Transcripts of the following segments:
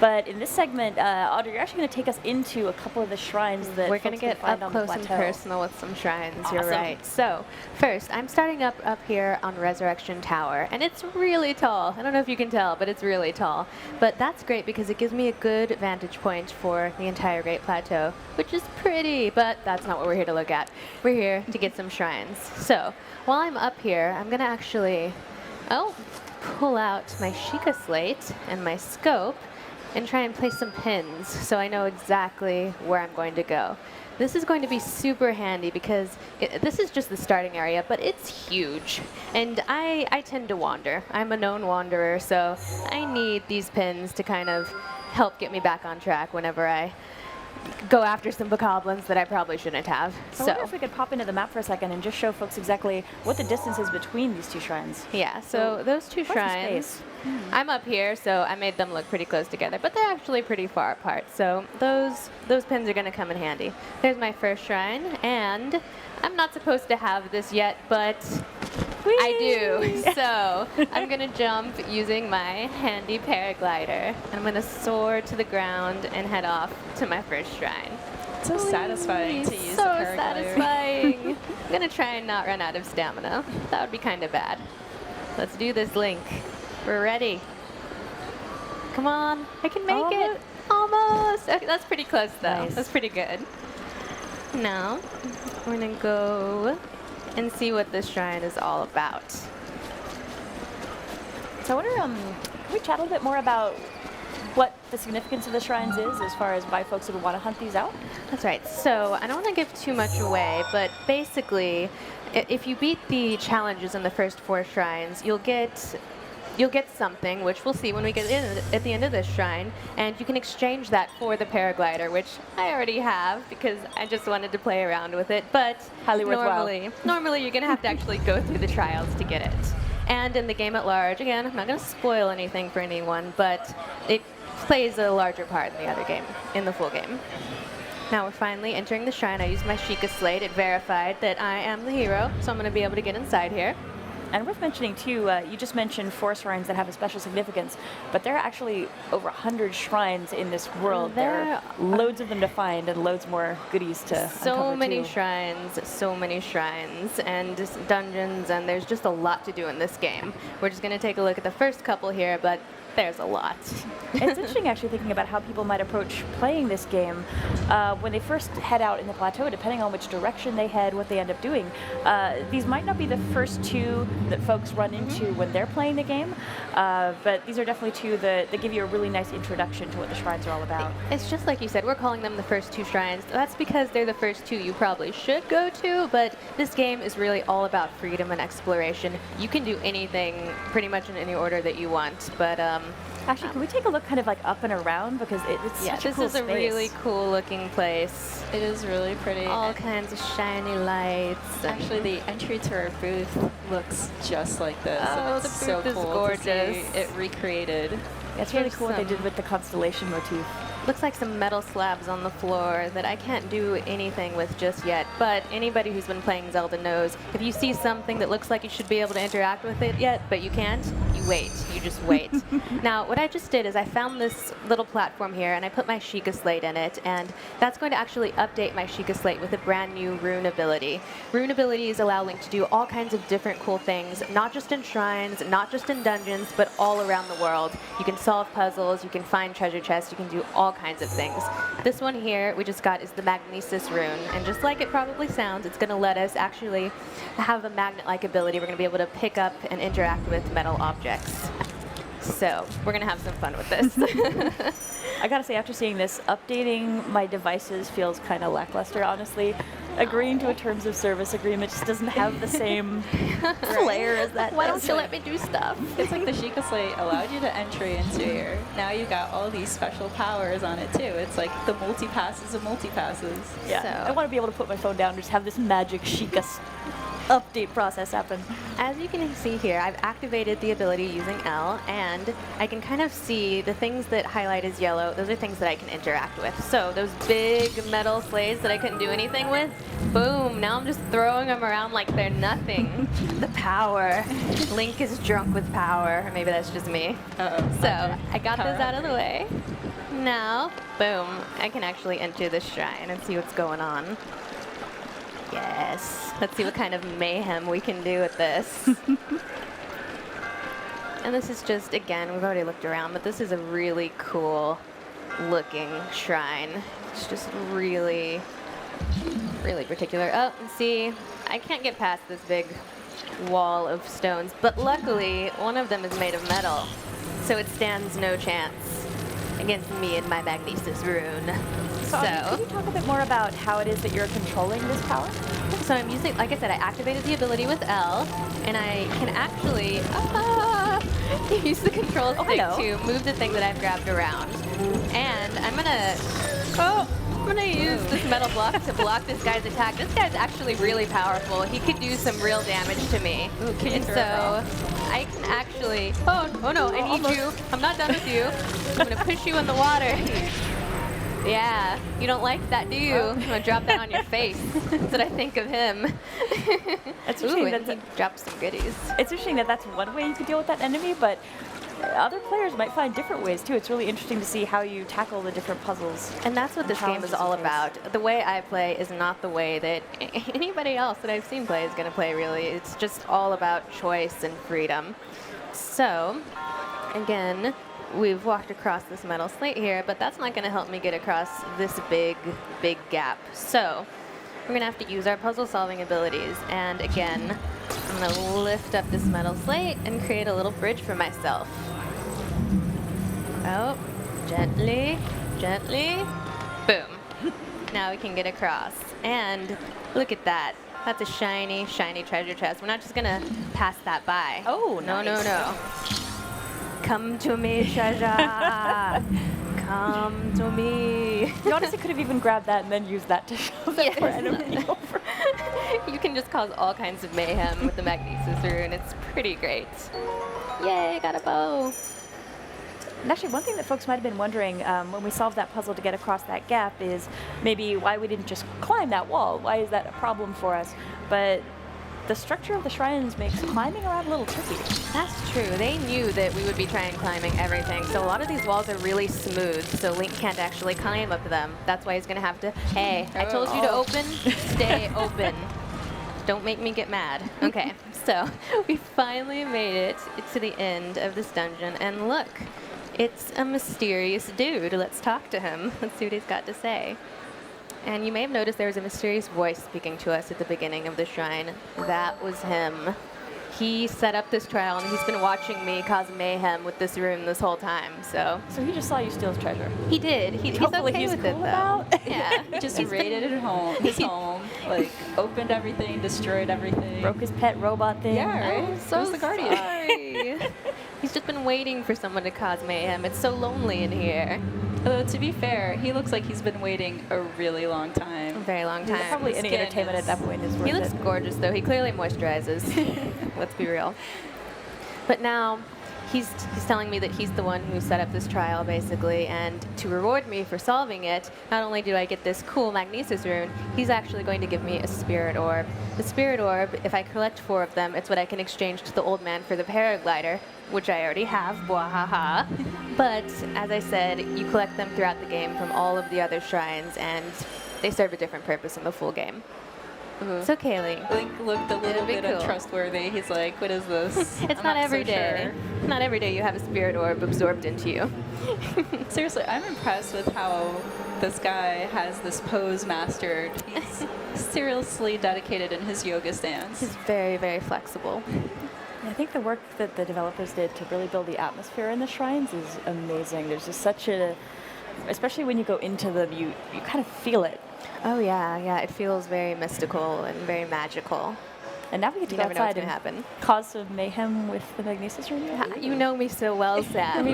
But in this segment, Audrey, you're actually going to take us into a couple of the shrines that we're going to get up close and personal with some shrines. Awesome. You're right. So first, I'm starting up here on Resurrection Tower, and it's really tall. I don't know if you can tell, but it's really tall. But that's great because it gives me a good vantage point for the entire Great Plateau, which is pretty, but that's not what we're here to look at. We're here to get some shrines. So while I'm up here, I'm going to actually pull out my Sheikah slate and my scope and try and place some pins so I know exactly where I'm going to go. This is going to be super handy because this is just the starting area, but it's huge. And I tend to wander. I'm a known wanderer, so I need these pins to kind of help get me back on track whenever I go after some bokoblins that I probably shouldn't have. So I wonder if we could pop into the map for a second and just show folks exactly what the distance is between these two shrines. Yeah, so those two shrines, I'm up here, so I made them look pretty close together, but they're actually pretty far apart. So those pins are going to come in handy. There's my first shrine, and I'm not supposed to have this yet, but Whee! I do. So I'm going to jump using my handy paraglider, and I'm going to soar to the ground and head off to my first shrine. It's so satisfying to use so the paraglider. Satisfying. I'm going to try and not run out of stamina. That would be kind of bad. Let's do this, Link. We're ready. Come on. I can make it. Almost. Okay, that's pretty close, though. Nice. That's pretty good. Now, we're going to go and see what this shrine is all about. So I wonder, can we chat a little bit more about what the significance of the shrines is as far as why folks would want to hunt these out? That's right. So I don't want to give too much away, but basically, if you beat the challenges in the first 4 shrines, you'll get something, which we'll see when we get in at the end of this shrine, and you can exchange that for the paraglider, which I already have because I just wanted to play around with it, but highly worthwhile. Normally you're going to have to actually go through the trials to get it. And in the game at large, again, I'm not going to spoil anything for anyone, but it plays a larger part in the other game, in the full game. Now we're finally entering the shrine. I used my Sheikah slate. It verified that I am the hero, so I'm going to be able to get inside here. And worth mentioning, too, you just mentioned 4 shrines that have a special significance, but there are actually over 100 shrines in this world. There are loads of them to find and loads more goodies to uncover, so many too. shrines, and dungeons, and there's just a lot to do in this game. We're just going to take a look at the first couple here, but there's a lot. It's interesting, actually, thinking about how people might approach playing this game when they first head out in the plateau, depending on which direction they head, what they end up doing. These might not be the first 2 that folks run into when they're playing the game, but these are definitely 2 that give you a really nice introduction to what the shrines are all about. It's just like you said, we're calling them the first 2 shrines. That's because they're the first 2 you probably should go to, but this game is really all about freedom and exploration. You can do anything pretty much in any order that you want, but actually, can we take a look kind of like up and around, because it's such a cool this is a really cool looking place. It is really pretty. All kinds of shiny lights. Actually, the entry to our booth looks just like this. Oh, and the it's so booth is cool gorgeous. to see it recreated. It's really cool what they did with the constellation motif. Looks like some metal slabs on the floor that I can't do anything with just yet, but anybody who's been playing Zelda knows if you see something that looks like you should be able to interact with it yet, but you can't, you wait. You just wait. Now, what I just did is I found this little platform here, and I put my Sheikah slate in it, and that's going to actually update my Sheikah slate with a brand new rune ability. Rune abilities allow Link to do all kinds of different cool things, not just in shrines, not just in dungeons, but all around the world. You can solve puzzles, you can find treasure chests, you can do all kinds of things. This one here we just got is the Magnesis rune, and just like it probably sounds, it's going to let us actually have a magnet-like ability. We're going to be able to pick up and interact with metal objects. So we're going to have some fun with this. I gotta say, after seeing this, updating my devices feels kind of lackluster, honestly. Agreeing to a terms of service agreement just doesn't have the same flair as that. Why don't you let me do stuff? It's like the Sheikah slate allowed you to entry into here. Now you got all these special powers on it too. It's like the multi-passes of multi-passes. Yeah, So. I want to be able to put my phone down and just have this magic Sheikah update process happen. As you can see here, I've activated the ability using L, and I can kind of see the things that highlight as yellow. Those are things that I can interact with. So those big metal slates that I couldn't do anything with, boom, now I'm just throwing them around like they're nothing. The power. Link is drunk with power. Or maybe that's just me. So I got those out of the way. Now, boom, I can actually enter this shrine and see what's going on. Yes. Let's see what kind of mayhem we can do with this. And this is just, again, we've already looked around, but this is a really cool looking shrine. It's just really, really particular. Oh, and see, I can't get past this big wall of stones, but luckily one of them is made of metal, so it stands no chance against me and my Magnesis rune. So, can you talk a bit more about how it is that you're controlling this power? So I'm using, like I said, I activated the ability with L, and I can actually use the control stick to move the thing that I've grabbed around. And I'm gonna use this metal block to block this guy's attack. This guy's actually really powerful. He could do some real damage to me. Ooh, and so I can actually, oh no, I need you. I'm not done with you. I'm gonna push you in the water. Yeah, you don't like that, do you? I'm gonna drop that on your face. That's what I think of him. It's Ooh, interesting and he dropped some goodies. It's interesting that that's one way you could deal with that enemy, but other players might find different ways too. It's really interesting to see how you tackle the different puzzles. And that's what this game is all about. The way I play is not the way that anybody else that I've seen play is going to play, really. It's just all about choice and freedom. So, again, we've walked across this metal slate here, but that's not going to help me get across this big, big gap. So, we're going to have to use our puzzle-solving abilities. And again, I'm going to lift up this metal slate and create a little bridge for myself. Oh, gently, gently, boom. Now we can get across. And look at that. That's a shiny, shiny treasure chest. We're not just going to pass that by. Oh, no, nice. no. Come to me, treasure. Come to me. You honestly could have even grabbed that and then used that to shove it randomly over. You can just cause all kinds of mayhem with the Magnesis rune. It's pretty great. Yay, got a bow. And actually, one thing that folks might have been wondering when we solved that puzzle to get across that gap is maybe why we didn't just climb that wall. Why is that a problem for us? But the structure of the shrines makes climbing around a little tricky. That's true. They knew that we would be trying climbing everything. So a lot of these walls are really smooth, so Link can't actually climb up them. That's why he's going to have to, hey, I told you to open, stay open. Don't make me get mad. Okay, so we finally made it to the end of this dungeon, and look, it's a mysterious dude. Let's talk to him. Let's see what he's got to say. And you may have noticed there was a mysterious voice speaking to us at the beginning of the shrine. That was him. He set up this trial, and he's been watching me cause mayhem with this room this whole time. So he just saw you steal his treasure. He did. He's Hopefully okay he's with cool it, though. about. Yeah. He just raided his home, like opened everything, destroyed everything. Broke his pet robot thing. Yeah, right? I'm so Who's the guardian? sorry. He's just been waiting for someone to cause mayhem. It's so lonely in here. Although, to be fair, he looks like he's been waiting a really long time. A very long time. Probably any Skin entertainment is- at that point is worth He looks it. gorgeous, though. He clearly moisturizes. Let's be real. But now, he's telling me that he's the one who set up this trial, basically, and to reward me for solving it, not only do I get this cool Magnesis rune, he's actually going to give me a spirit orb. The spirit orb, if I collect 4 of them, it's what I can exchange to the old man for the paraglider, which I already have, bwahaha. But, as I said, you collect them throughout the game from all of the other shrines, and they serve a different purpose in the full game. So, Kaylee. Link looked a little bit cool. untrustworthy. He's like, what is this? It's I'm not so every day. sure. Not every day you have a spirit orb absorbed into you. Seriously, I'm impressed with how this guy has this pose mastered. He's seriously dedicated in his yoga stance. He's very, very flexible. I think the work that the developers did to really build the atmosphere in the shrines is amazing. There's just such a, especially when you go into them, you kind of feel it. Oh yeah, it feels very mystical and very magical. And now we get to You go never know what's outside gonna and happen. cause some mayhem with the Magnesis room. You know me so well, Sam.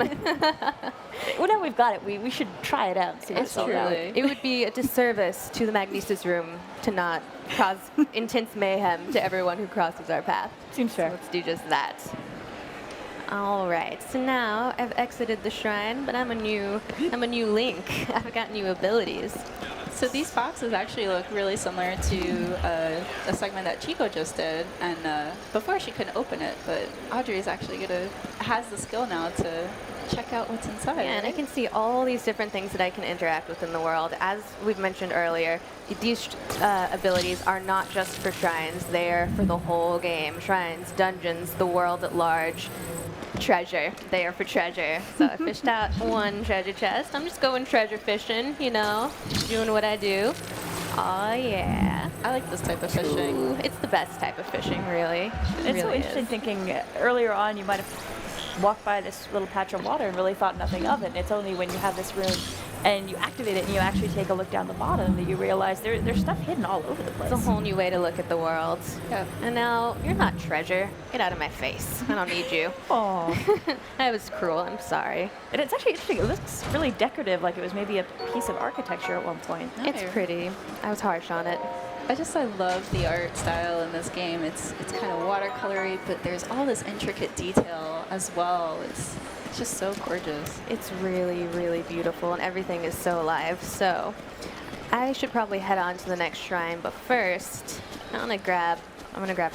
Well, now we've got it. We should try it out and see what It's it's all true. about. It would be a disservice to the Magnesis room to not cause intense mayhem to everyone who crosses our path. Seems fair. So let's do just that. All right, so now I've exited the shrine, but I'm a new Link. I've got new abilities. So these boxes actually look really similar to a segment that Chico just did, and before she couldn't open it, but Audrey is actually has the skill now to check out what's inside. Yeah, and I can see all these different things that I can interact with in the world. As we've mentioned earlier, these abilities are not just for shrines, they're for the whole game. Shrines, dungeons, the world at large. Treasure. They are for treasure. So I fished out one treasure chest. I'm just going treasure fishing, you know, doing what I do. Oh yeah. I like this type of fishing. Ooh, it's the best type of fishing, really. It's so really interesting is. thinking earlier on you might have walked by this little patch of water and really thought nothing of it. And it's only when you have this room and you activate it and you actually take a look down the bottom that you realize there's stuff hidden all over the place. It's a whole new way to look at the world. Yeah. And now, you're not treasure. Get out of my face. I don't need you. Aw. I was cruel. I'm sorry. And it's actually interesting. It looks really decorative, like it was maybe a piece of architecture at one point. It's pretty. I was harsh on it. I love the art style in this game. It's kind of watercolory, but there's all this intricate detail as well. It's just so gorgeous. It's really, really beautiful, and everything is so alive. So I should probably head on to the next shrine, but first, I'm gonna grab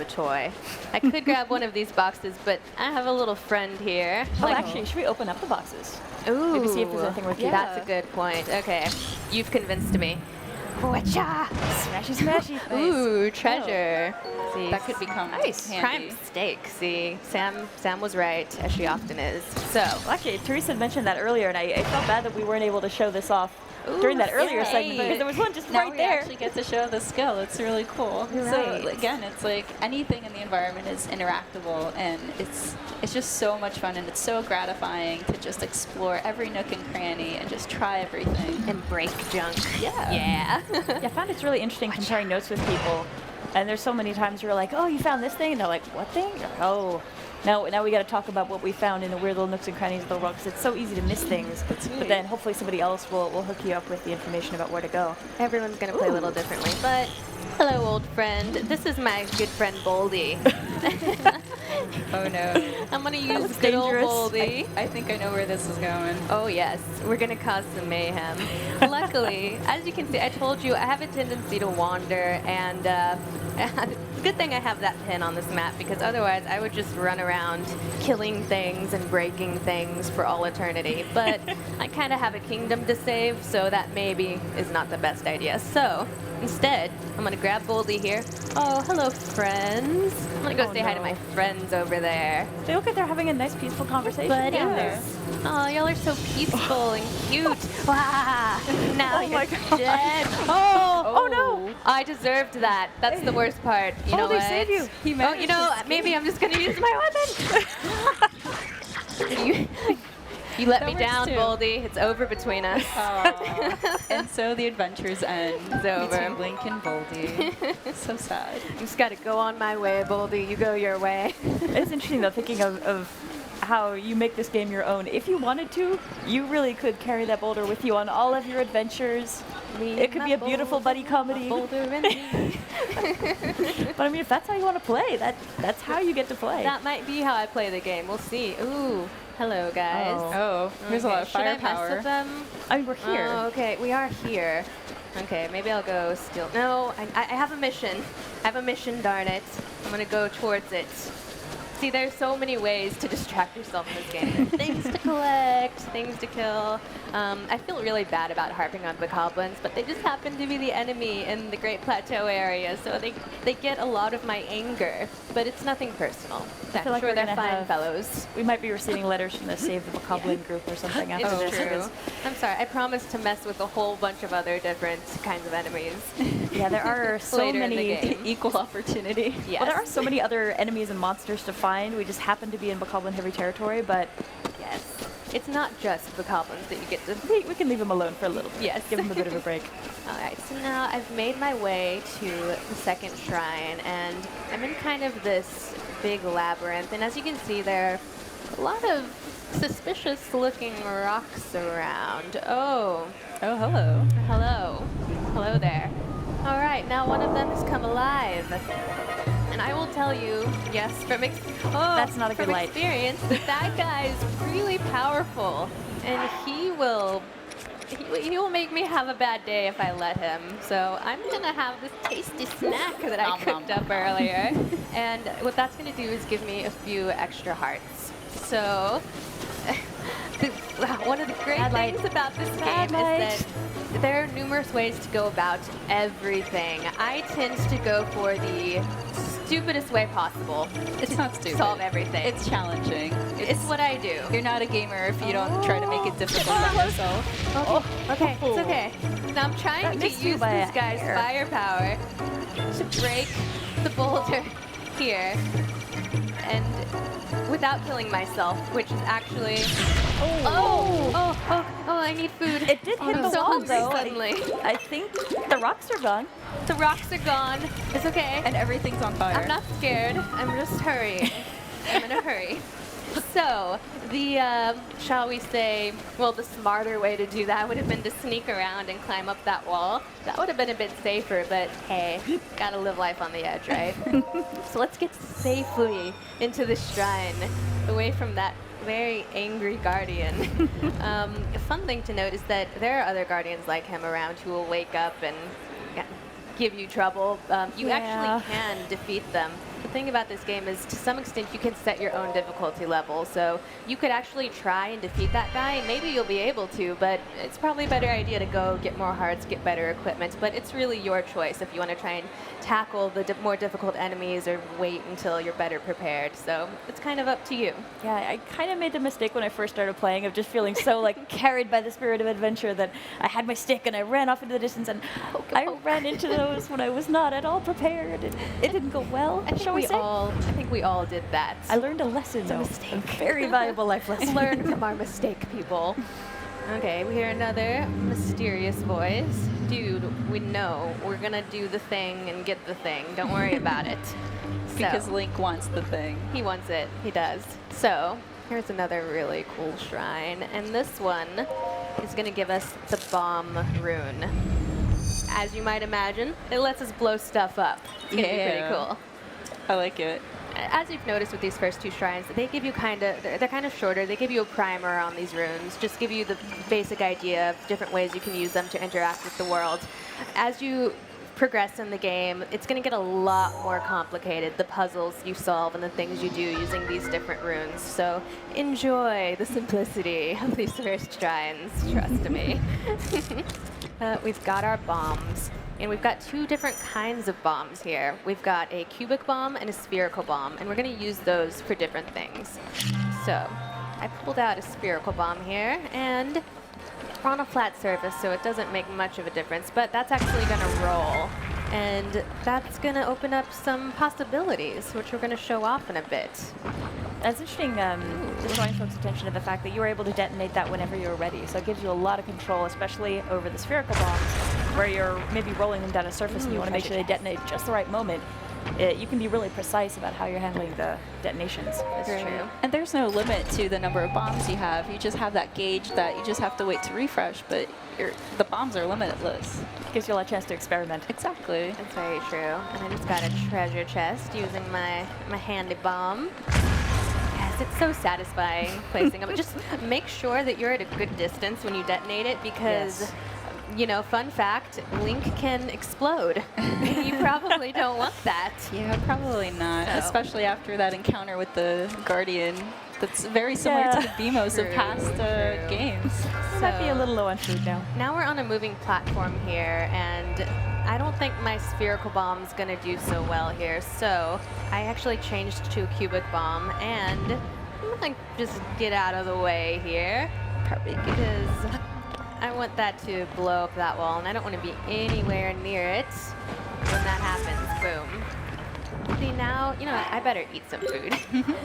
a toy. I could grab one of these boxes, but I have a little friend here. Oh, actually, should we open up the boxes? Ooh. Maybe see if there's anything worth keeping. That's a good point. Okay, you've convinced me. Whatcha? Smashy, smashy. Ooh, treasure. See, That could become nice. handy. Prime mistake. See, Sam was right, as she often is. So, Well, actually, Teresa had mentioned that earlier, and I felt bad that we weren't able to show this off during that earlier yay. segment because there was one just Now right we there. actually get to show the skill. It's really cool. You're So right. again, it's like anything in the environment is interactable, and it's just so much fun, and it's so gratifying to just explore every nook and cranny and just try everything. and break junk. Yeah. Yeah. Yeah, I found it's really interesting comparing notes with people. And there's so many times you're like, oh, you found this thing? And they're like, what thing? You're like, oh. Now we got to talk about what we found in the weird little nooks and crannies of the world because it's so easy to miss things. But then hopefully somebody else will hook you up with the information about where to go. Everyone's going to play a little differently. But hello, old friend. This is my good friend, Boldy. Oh no. I'm going to use looks good old dangerous. Boldy. I think I know where this is going. Oh yes, we're gonna cause some mayhem. Luckily, as you can see, I told you I have a tendency to wander, and good thing I have that pin on this map because otherwise I would just run around killing things and breaking things for all eternity. But I kind of have a kingdom to save, so that maybe is not the best idea. So instead, I'm gonna grab Boldy here. Oh, hello, friends. I'm gonna go Oh, say hi to no. my friends over there. They look like they're having a nice, peaceful conversation Buddies. down there. Oh, y'all are so peaceful and cute. Wow. Now Oh you're my God. dead. Oh, no. I deserved that. That's the worst part. You know Boldy what? saved you. He Oh, managed you know, to escape. maybe I'm just gonna use my weapon. you let That me works down, too. Boldy. It's over between us. Aw. And so the adventures end It's over. between Link and Boldy. So sad. I just gotta go on my way, Boldy. You go your way. It's interesting, though, thinking of how you make this game your own. If you wanted to, you really could carry that boulder with you on all of your adventures. It could be a beautiful buddy comedy. Boulder and me. But I mean, if that's how you want to play, that's how you get to play. That might be how I play the game. We'll see. Ooh. Hello, guys. Oh. Oh, there's a lot of Should I mess firepower. with them? I mean, we're here. Oh, okay, we are here. Okay, maybe I'll go steal. No, I have a mission. I have a mission, darn it. I'm gonna go towards it. See, there's so many ways to distract yourself in this game. Things to collect, things to kill. I feel really bad about harping on bokoblins, but they just happen to be the enemy in the Great Plateau area, so they get a lot of my anger. But it's nothing personal. I feel I'm like sure we're they're gonna fine have- fellows. We might be receiving letters from the Save the Bokoblin group or something after It's this. true. because- I'm sorry, I promised to mess with a whole bunch of other different kinds of enemies. Yeah, there are so Later in the many. game. Equal opportunity. Yes. Well, there are so many other enemies and monsters to find. We just happen to be in Bokoblin heavy territory, but Yes. it's not just the goblins that you get to... We can leave him alone for a little bit. Yes. Give him a bit of a break. All right, so now I've made my way to the second shrine, and I'm in kind of this big labyrinth, and as you can see, there are a lot of suspicious-looking rocks around. Oh, hello. hello. Hello there. All right, now one of them has come alive. And I will tell you, yes, from That's not a good light. experience, that guy is really powerful. And he will make me have a bad day if I let him. So I'm gonna have this tasty snack that I cooked up earlier. And what that's gonna do is give me a few extra hearts. So one of the great things about this game is that there are numerous ways to go about everything. I tend to go for the stupidest way possible. It's not stupid. Solve everything. It's challenging. It's what I do. You're not a gamer if you don't try to make it difficult on yourself. Okay, it's okay. Now I'm trying to use this guy's firepower to break the boulder here, and without killing myself, which is actually... Oh, I need food. It did hit the so wall, hungry though. suddenly. I think the rocks are gone. The rocks are gone. It's okay. And everything's on fire. I'm not scared. I'm just hurrying. I'm in a hurry. So, the, shall we say, well, the smarter way to do that would have been to sneak around and climb up that wall. That would have been a bit safer, but hey, gotta live life on the edge, right? So let's get safely into the shrine, away from that very angry guardian. A fun thing to note is that there are other guardians like him around who will wake up and give you trouble. You actually can defeat them. The thing about this game is, to some extent, you can set your own difficulty level. So you could actually try and defeat that guy, and maybe you'll be able to, but it's probably a better idea to go get more hearts, get better equipment. But it's really your choice if you want to try and tackle the more difficult enemies or wait until you're better prepared. So it's kind of up to you. Yeah, I kind of made the mistake when I first started playing of just feeling so like carried by the spirit of adventure that I had my stick and I ran off into the distance, and I ran into those when I was not at all prepared. It didn't go well. I think we all did that. I learned a lesson. It's a mistake. A very valuable life lesson. Learn from our mistake, people. Okay, we hear another mysterious voice. Dude, we know we're gonna do the thing and get the thing. Don't worry about it. Because Link wants the thing. He wants it. He does. So, here's another really cool shrine. And this one is gonna give us the bomb rune. As you might imagine, it lets us blow stuff up. It's gonna be pretty cool. I like it. As you've noticed with these first two shrines, they give you they're kind of shorter. They give you a primer on these runes, just give you the basic idea of different ways you can use them to interact with the world. As you progress in the game, it's going to get a lot more complicated, the puzzles you solve and the things you do using these different runes. So enjoy the simplicity of these first shrines, trust me. We've got our bombs. And we've got two different kinds of bombs here. We've got a cubic bomb and a spherical bomb, and we're going to use those for different things. So I pulled out a spherical bomb here, and we're on a flat surface, so it doesn't make much of a difference, but that's actually going to roll. And that's going to open up some possibilities, which we're going to show off in a bit. That's interesting, just drawing folks' attention to the fact that you were able to detonate that whenever you were ready. So it gives you a lot of control, especially over the spherical bombs, where you're maybe rolling them down a surface and you want to make sure they detonate at just the right moment. You can be really precise about how you're handling the detonations. That's true. And there's no limit to the number of bombs you have. You just have that gauge that you just have to wait to refresh, but the bombs are limitless. Gives you a lot of chance to experiment. Exactly. That's very true. And I just got a treasure chest using my handy bomb. Yes, it's so satisfying placing them. Just make sure that you're at a good distance when you detonate it, because you know, fun fact, Link can explode. You probably don't want that. Yeah, probably not. So. Especially after that encounter with the Guardian. That's very similar to the BMOs of past games. So might be a little low on food now. Now we're on a moving platform here, and I don't think my spherical bomb's gonna do so well here. So I actually changed to a cubic bomb, and I'm gonna just get out of the way here. Probably because I want that to blow up that wall, and I don't want to be anywhere near it when that happens. Boom. See, now, you know, I better eat some food.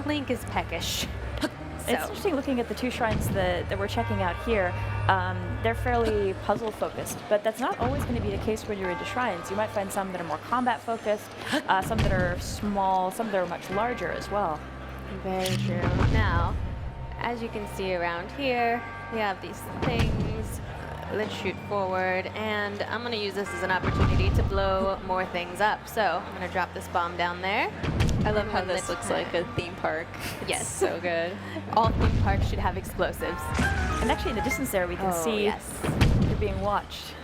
Link is peckish. So. It's interesting looking at the two shrines that we're checking out here. They're fairly puzzle focused, but that's not always going to be the case when you're into shrines. You might find some that are more combat focused, some that are small, some that are much larger as well. Very true. Now, as you can see around here, we have these things. Let's shoot forward, and I'm going to use this as an opportunity to blow more things up. So I'm going to drop this bomb down there. I love how this looks like a theme park. Yes. It's so good. All theme parks should have explosives. And actually in the distance there we can see you're being watched.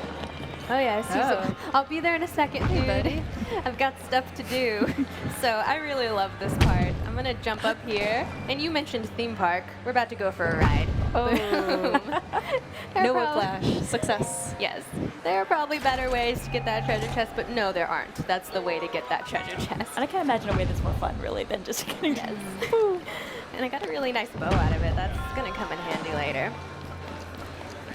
Oh yeah, so I'll be there in a second, dude. I've got stuff to do. So I really love this part. I'm going to jump up here. And you mentioned theme park. We're about to go for a ride. Oh. No whiplash. Success. Yes. There are probably better ways to get that treasure chest, but no, there aren't. That's the way to get that treasure chest. And I can't imagine a way that's more fun, really, than just getting yes. And I got a really nice bow out of it. That's going to come in handy later.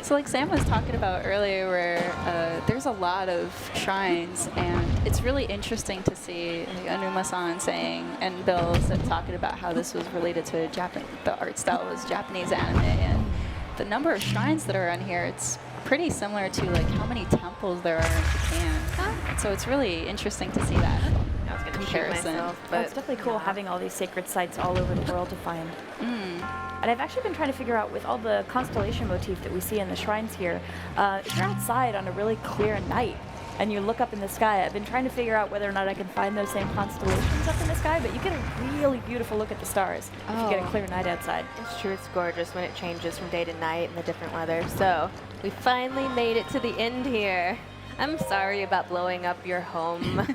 So like Sam was talking about earlier, where there's a lot of shrines, and it's really interesting to see like, Anuma-san saying, and Bill said, talking about how this was related to the art style was Japanese anime, and the number of shrines that are on here, it's pretty similar to like how many temples there are in Japan. So it's really interesting to see that comparison. But it's definitely cool having all these sacred sites all over the world to find. And I've actually been trying to figure out, with all the constellation motif that we see in the shrines here, if you're outside on a really clear night and you look up in the sky, I've been trying to figure out whether or not I can find those same constellations up in the sky, but you get a really beautiful look at the stars if you get a clear night outside. It's true, it's gorgeous when it changes from day to night and the different weather. So we finally made it to the end here. I'm sorry about blowing up your home.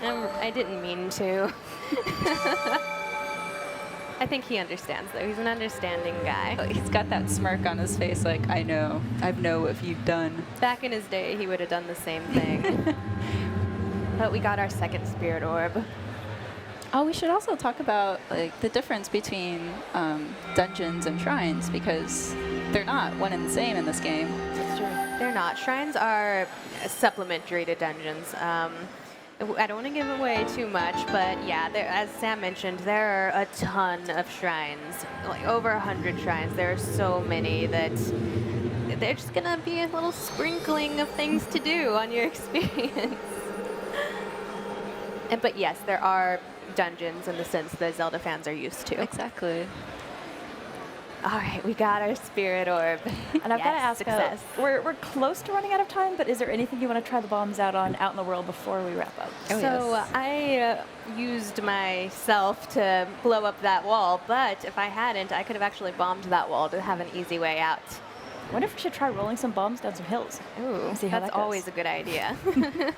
I didn't mean to. I think he understands, though. He's an understanding guy. He's got that smirk on his face like, I know what you've done. Back in his day, he would have done the same thing. But we got our second spirit orb. Oh, we should also talk about like the difference between dungeons and shrines, because they're not one and the same in this game. That's true. They're not. Shrines are supplementary to dungeons. I don't want to give away too much, but yeah, as Sam mentioned, there are a ton of shrines, like over 100 shrines. There are so many that they're just going to be a little sprinkling of things to do on your experience. But yes, there are dungeons in the sense that Zelda fans are used to. Exactly. All right, we got our spirit orb. And I've got to ask, we're close to running out of time, but is there anything you want to try the bombs out in the world before we wrap up? Oh, so I used myself to blow up that wall, but if I hadn't, I could have actually bombed that wall to have an easy way out. I wonder if we should try rolling some bombs down some hills. Ooh, see how that's always a good idea.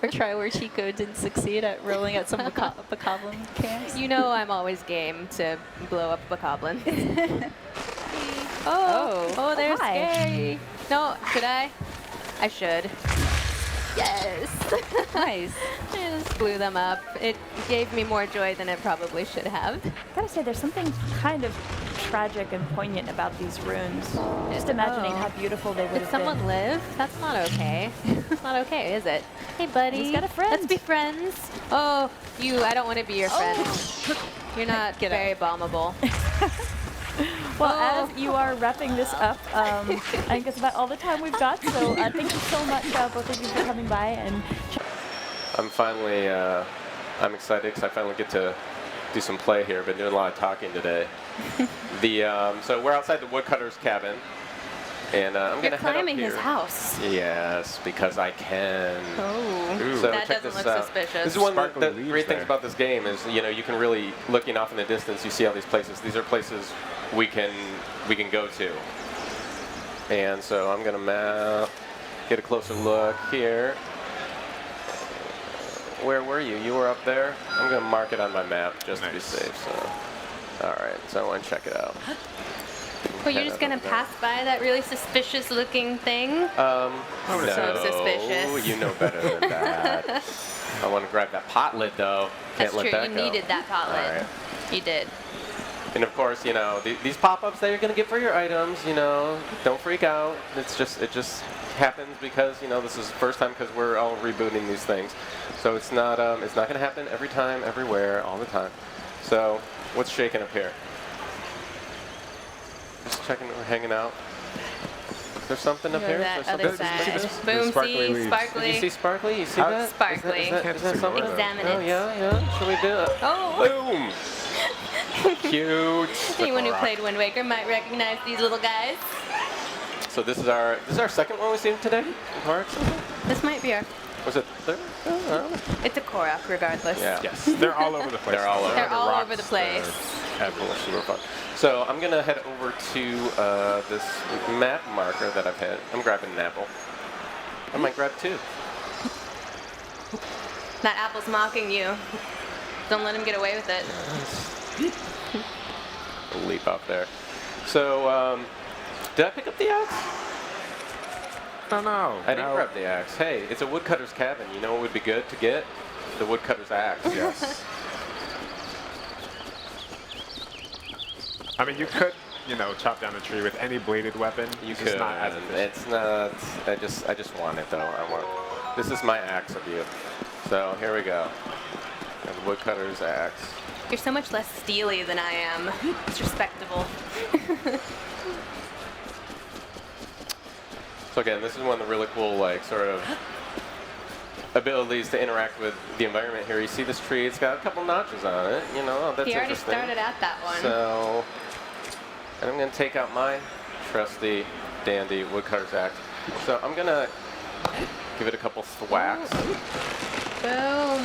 Or try where Chico didn't succeed at rolling at some bokoblin camps. You know I'm always game to blow up bokoblins. They're scary. No, should I? I should. Yes. Nice. I just blew them up. It gave me more joy than it probably should have. Gotta say, there's something kind of tragic and poignant about these runes. Just imagining how beautiful they would have been. Did someone live? That's not okay. It's not okay, is it? Hey, buddy. He's got a friend. Let's be friends. Oh, I don't want to be your friend. You're not very bombable. Well, as you are wrapping this up, I think that's about all the time we've got. So thank you so much, both of you, for coming by. And I'm finally, I'm excited because I finally get to do some play here. Been doing a lot of talking today. So we're outside the woodcutter's cabin, and I'm going to head up here. You're climbing his house. Yes, because I can. Oh, so that check doesn't this look out. suspicious. This is one of the great things about this game is, you can really, looking off in the distance, you see all these places. These are places we can go to. And so I'm going to get a closer look here. Where were you? You were up there? I'm going to mark it on my map just to be safe. So, all right, so I want to check it out. Well, you're just going to pass by that really suspicious-looking thing? No, so suspicious. You know better than that. I want to grab that pot lid, though. Can't That's let true. that You go. needed that pot lid. All right. You did. And of course, these pop-ups that you're going to get for your items, don't freak out. It just happens because, this is the first time because we're all rebooting these things. So it's not going to happen every time, everywhere, all the time. So what's shaking up here? checking, we're hanging out. Is there something up Go here? that Is there other something? side. Boom, sparkly see, leaves. sparkly. Did you see sparkly? You see that? Sparkly. Is that something? Examine Oh, it. yeah. Should we do it? Oh. Boom. Cute. Anyone who played Wind Waker might recognize these little guys. So this is our second one we've seen today in parks. This might be our. Was it third? I don't know. It's a Korok, regardless. Yeah. Yes, they're all over the place. They're all over. They're all rocks, over the place. Pebbles. Super fun. So I'm gonna head over to this map marker that I've had. I'm grabbing an apple. I might grab two. That apple's mocking you. Don't let him get away with it. Leap up there. So did I pick up the axe? Oh no. I didn't grab the axe. Hey, it's a woodcutter's cabin. You know what would be good to get? The woodcutter's axe. Yes. I mean, you could, chop down a tree with any bladed weapon. You It's could. just not as efficient. It's not. I just want it though. This is my axe of you. So here we go. And the woodcutter's axe. You're so much less steely than I am. It's respectable. So again, this is one of the really cool, sort of abilities to interact with the environment here. You see this tree? It's got a couple notches on it. That's He already interesting. started at that one. So, and I'm going to take out my trusty, dandy woodcutter's axe. So I'm going to give it a couple thwacks. Boom.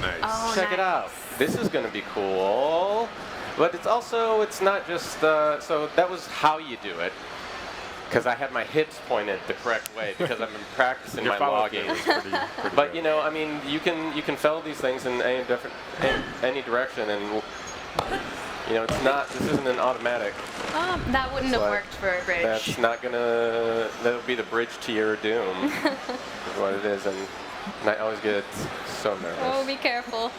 Nice. Oh, Check it out. nice. This is going to be cool. But it's not just, so that was how you do it. Because I had my hits pointed the correct way because I've been practicing Your my follow-through logging. is pretty But good. I mean, you can fell these things in any direction, and it's not. This isn't an automatic. That wouldn't have like- worked for a bridge. That's not gonna. That'll be the bridge to your doom. Is what it is, and I always get so nervous. Oh, be careful.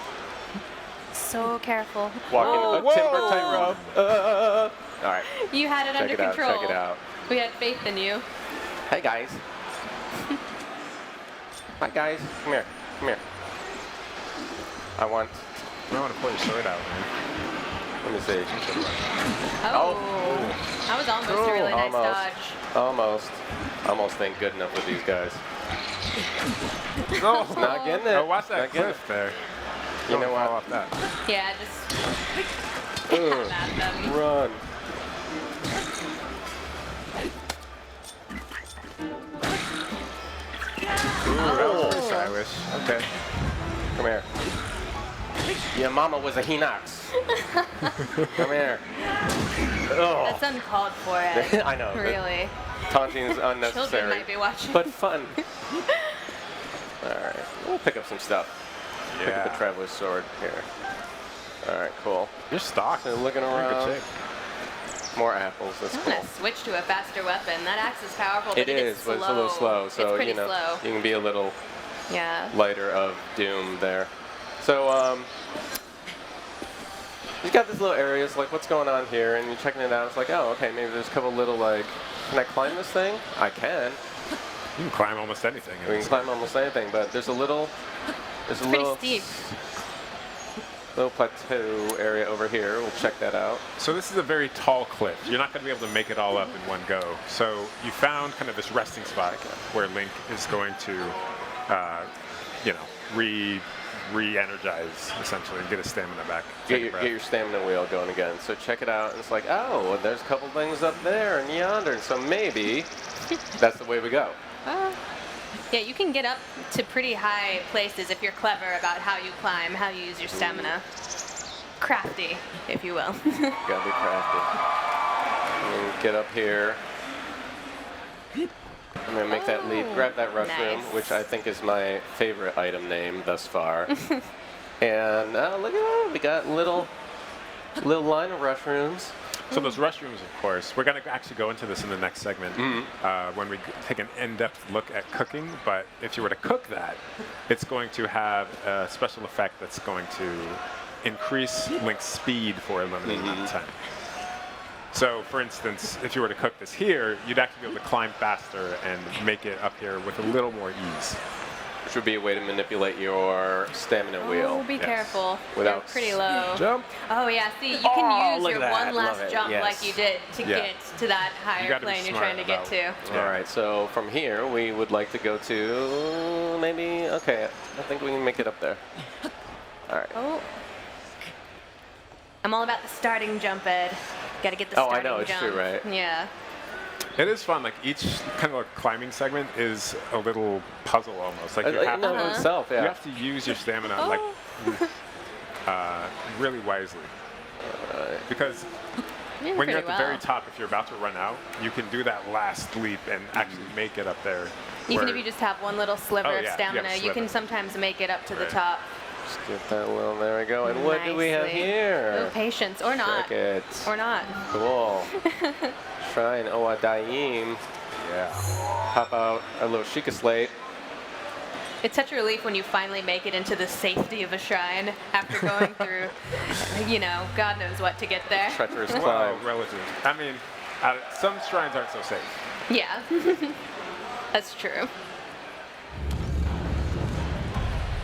So careful. Walking a timber tightrope. All right. You had it under control. Check it out. We had faith in you. Hey guys. Hi guys. Come here. I want. I want to pull your sword out, man. Let me see. Oh. That was almost a really nice dodge. Almost ain't good enough with these guys. No, Not getting it. Oh, watch that Not getting cliff there. You know Don't what? fall off that. Yeah, just Ugh. have at them. Run. That was pretty stylish. Okay. Come here. Your mama was a Hinox. Come here. Oh. That's uncalled for, Ed. I know. but Really. Taunting is Children unnecessary. might be watching. But fun. Alright. We'll pick up some stuff. Pick up the Yeah. Traveler's Sword here. Alright, cool. You're stocked. So looking You're in good around. shape. More apples. That's I'm cool. gonna switch to a faster weapon. That axe is powerful, but It is, slow. but it's a little slow. So, it's pretty slow. you can be a little Yeah. lighter of doom there. So, you've got these little areas, like what's going on here, and you're checking it out. It's like, oh, okay, maybe there's a couple little, can I climb this thing? I can. You can climb almost anything. We can climb almost anything, but there's a little Pretty steep. little plateau area over here. We'll check that out. So this is a very tall cliff. You're not going to be able to make it all up in one go. So you found kind of this resting spot where Link is going to, re-energize essentially and get his stamina back. Get your stamina wheel going again. So check it out, and it's like, oh, there's a couple things up there and yonder. So maybe that's the way we go. Yeah, you can get up to pretty high places if you're clever about how you climb, how you use your stamina. Crafty, if you will. Gotta be crafty. And get up here. I'm gonna make that leap, grab that rushroom, nice. which I think is my favorite item name thus far. And look at that, we got little line of rushrooms. So those restrooms, of course, we're going to actually go into this in the next segment when we take an in-depth look at cooking. But if you were to cook that, it's going to have a special effect that's going to increase Link's speed for a limited amount of time. So, for instance, if you were to cook this here, you'd actually be able to climb faster and make it up here with a little more ease. which would be a way to manipulate your stamina wheel. Oh, be careful. Without They're pretty low. Jump. Oh, yeah. See, you can use look your at that. one Love last it. jump Yes. like you did to Yeah. get to that higher gotta be plane you're smart trying to get about- to. Yeah. All right, so from here, we would like to go to maybe, okay, I think we can make it up there. All right. Oh. I'm all about the starting jump, Ed. Gotta get the Oh, I starting know, it's jump. true, right? Yeah. It is fun. Like each kind of like climbing segment is a little puzzle almost. Like you have, In and of itself, yeah. you have to use your stamina like really wisely. Because when you're at the very top, if you're about to run out, you can do that last leap and actually make it up there. Even where- if you just have one little sliver Oh, of yeah, you stamina, have a you can sliver. sometimes make it up to the Right. top. Just get that little, there we go. And what do we have Nicely. here? Oh, patience. Or not. Check it. Or not. Cool. Shrine Oadaim. Yeah. Pop out a little Sheikah slate. It's such a relief when you finally make it into the safety of a shrine after going through, you know, God knows what to get there. Treacherous Well, climb. relative. I mean, some shrines aren't so safe. Yeah. That's true.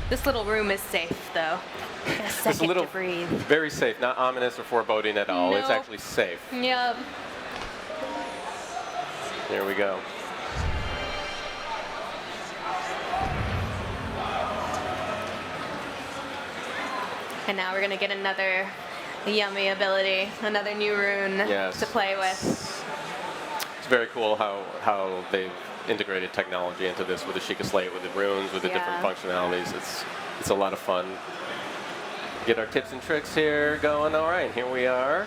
This little room is safe, though. Get a It's second a little, to breathe. very safe, not ominous or foreboding at all. It's No. actually safe. Yep. Here we go. And now we're gonna get another yummy ability, another new rune Yes. to play with. It's very cool how they've integrated technology into this with the Sheikah slate, with the runes, with the different Yeah. functionalities. It's a lot of fun. Get our tips and tricks here going. All right, here we are.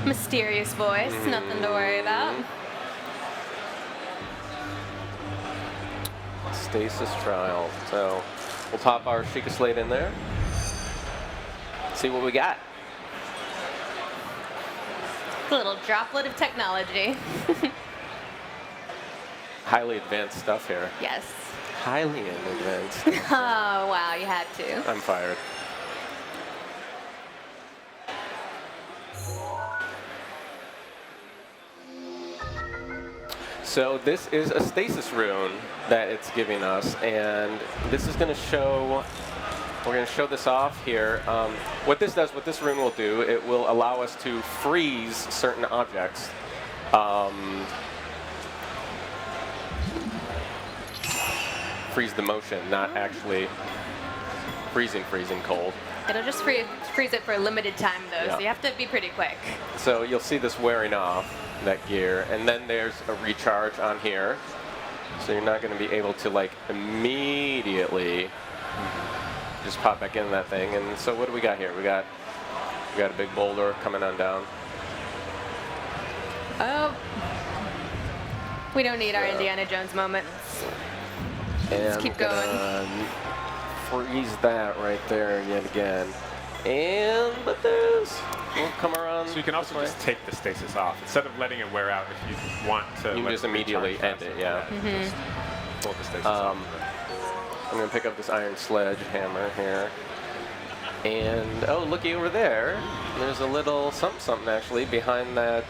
Mysterious voice, nothing to worry about. Stasis trial. So we'll pop our Sheikah slate in there. See what we got. A little droplet of technology. Highly advanced stuff here. Yes. Highly advanced. Oh, wow, you had to. I'm fired. So this is a stasis rune that it's giving us, and this is going to show, we're going to show this off here. What this does, what this rune will do, it will allow us to freeze certain objects. Freeze the motion, not actually freezing cold. It'll just freeze it for a limited time, though, Yeah. so you have to be pretty quick. So you'll see this wearing off, that gear, and then there's a recharge on here. So you're not going to be able to like immediately just pop back into that thing. And so what do we got here? We got a big boulder coming on down. Oh. We don't need our Indiana Jones moment. And keep we're gonna freeze that right there yet again. But we'll come around. So you can also this way. just take the stasis off instead of letting it wear out. If you want to, You can let just it immediately recharge end it, faster. yeah. Just pull the stasis off. I'm going to pick up this iron sledgehammer here. And, oh, looky over there. There's a little something actually behind that,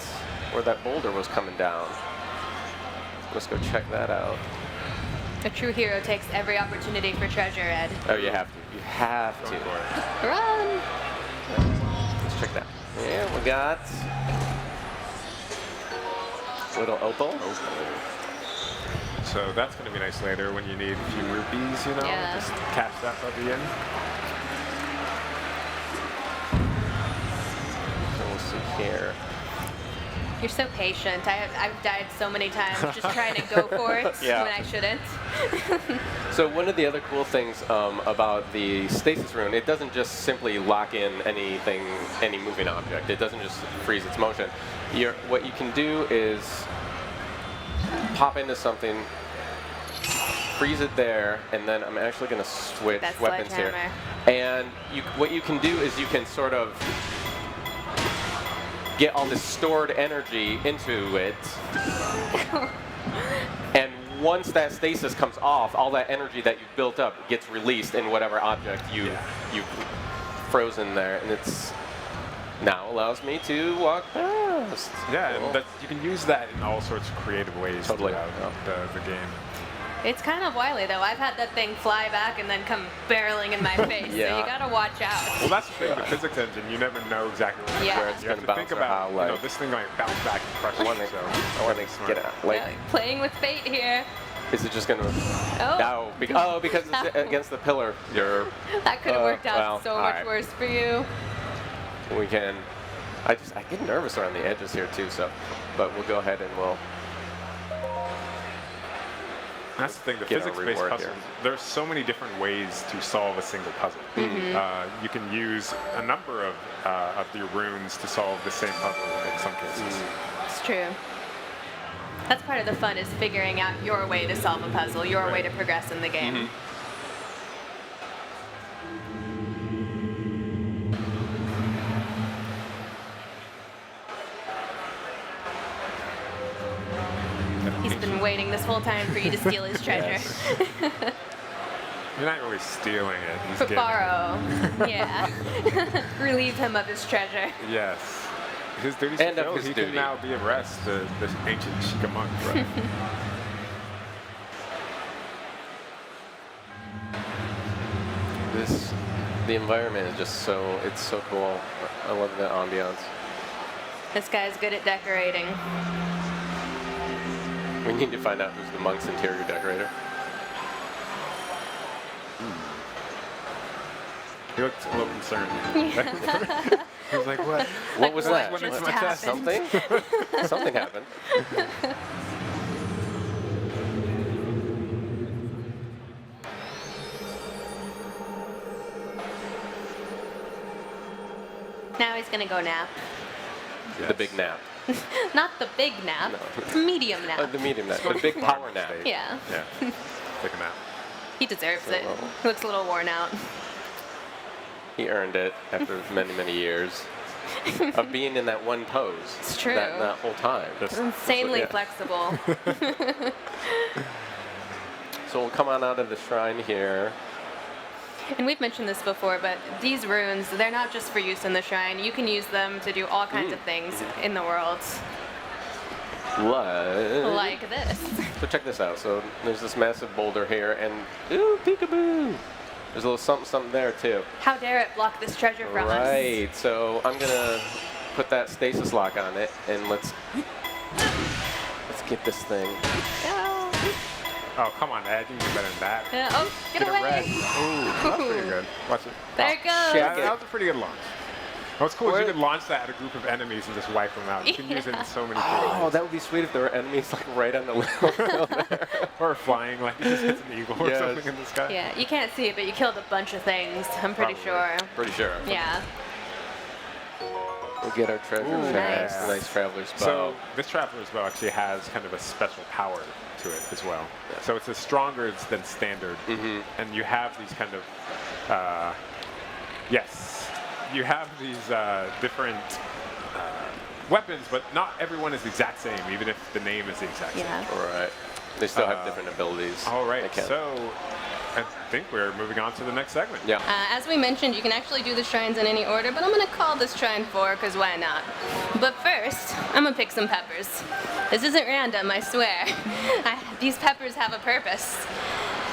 where that boulder was coming down. Let's go check that out. A true hero takes every opportunity for treasure, Ed. Oh, you have to. You have Go to. for it. Run! Let's check that. Yeah, we got little opal. So that's going to be nice later when you need a few rupees, you know? Yeah. Just cash that puppy in. So we'll see here. You're so patient. I've died so many times just trying to go for it Yeah. when I shouldn't. So one of the other cool things about the stasis rune, it doesn't just simply lock in anything, any moving object. It doesn't just freeze its motion. What you can do is pop into something, freeze it there, and then I'm actually going to switch That weapons here. sledgehammer. And what you can do is you can sort of get all this stored energy into it. And once that stasis comes off, all that energy that you've built up gets released in whatever object you've frozen there. And it's now allows me to walk past. Yeah, Cool. and you can use that in all sorts of creative ways Totally. throughout the game. It's kind of wily, though. I've had that thing fly back and then come barreling in my face, so Yeah. you gotta watch out. Well, that's the thing, the physics engine, you never know exactly Yeah. where it's you have gonna to think bounce or about, how, like- this thing might bounce back and crush I you, want to, so I want to get out. Like, Yeah, playing with fate here. is it just going to... Oh, because it's against the pillar. You're... that could have worked out well, so all much right. worse for you. We can... I get nervous around the edges here, too, so... But we'll go ahead and we'll... That's the thing, the Get our physics-based reward puzzles, here. there's so many different ways to solve a single puzzle. You can use a number of your runes to solve the same puzzle in some cases. It's true. That's part of the fun, is figuring out your way to solve a puzzle, your way to progress in the game. He's been waiting this whole time for you to steal his treasure. You're not really stealing it. He's But getting it. borrow. Yeah. Relieve him of his treasure. Yes. His duty's And of fulfilled. his He duty. can now be abreast the ancient Sheikah monk. Right? The environment is just so... It's so cool. I love the ambiance. This guy's good at decorating. We need to find out who's the monk's interior decorator. He looked a little concerned. He was like, what? What was that? What just my chest? Something? Something happened. Now he's gonna go nap. The big nap. Not the big nap, medium nap. The medium nap. The big power nap. Yeah, Yeah. Take a nap. he deserves So it. low. He looks a little worn out. He earned it after many, many years of being in that one pose. It's true. That whole time. Insanely yeah. flexible. So we'll come on out of the shrine here. And we've mentioned this before, but these runes, they're not just for use in the shrine. You can use them to do all kinds of things in the world. Like this. So check this out. So there's this massive boulder here, and ooh, peekaboo! There's a little something, something there too. How dare it block this treasure from us? Right. So I'm gonna put that stasis lock on it, and let's get this thing. Go. Oh, come on, Ed. You can do better than that. Oh, get Get it away. red. Ooh, that's pretty good. Watch it. There it goes. shit. That was a pretty good launch. What's cool is you Where- could launch that at a group of enemies and just wipe them out. You can use it in so many cool Oh, ways. that would be sweet if there were enemies like right on the little there. Or flying, like it just hits an eagle or Yes. something in the sky. Yeah, you can't see it, but you killed a bunch of things, I'm pretty Probably. sure. Pretty sure. Yeah. We'll get our treasure Ooh, chest. nice. Nice traveler's bow. So this Traveler's Bow actually has kind of a special power to it as well. Yeah. So it's a stronger than standard, and you have these kind of, yes, you have these different weapons, but not everyone is the exact same, even if the name is the exact Yeah. same. All right. They still have different abilities. All They right, can. so I think we're moving on to the next segment. Yeah. As we mentioned, you can actually do the shrines in any order, but I'm gonna call this shrine 4, because why not? But first, I'm gonna pick some peppers. This isn't random, I swear. These peppers have a purpose.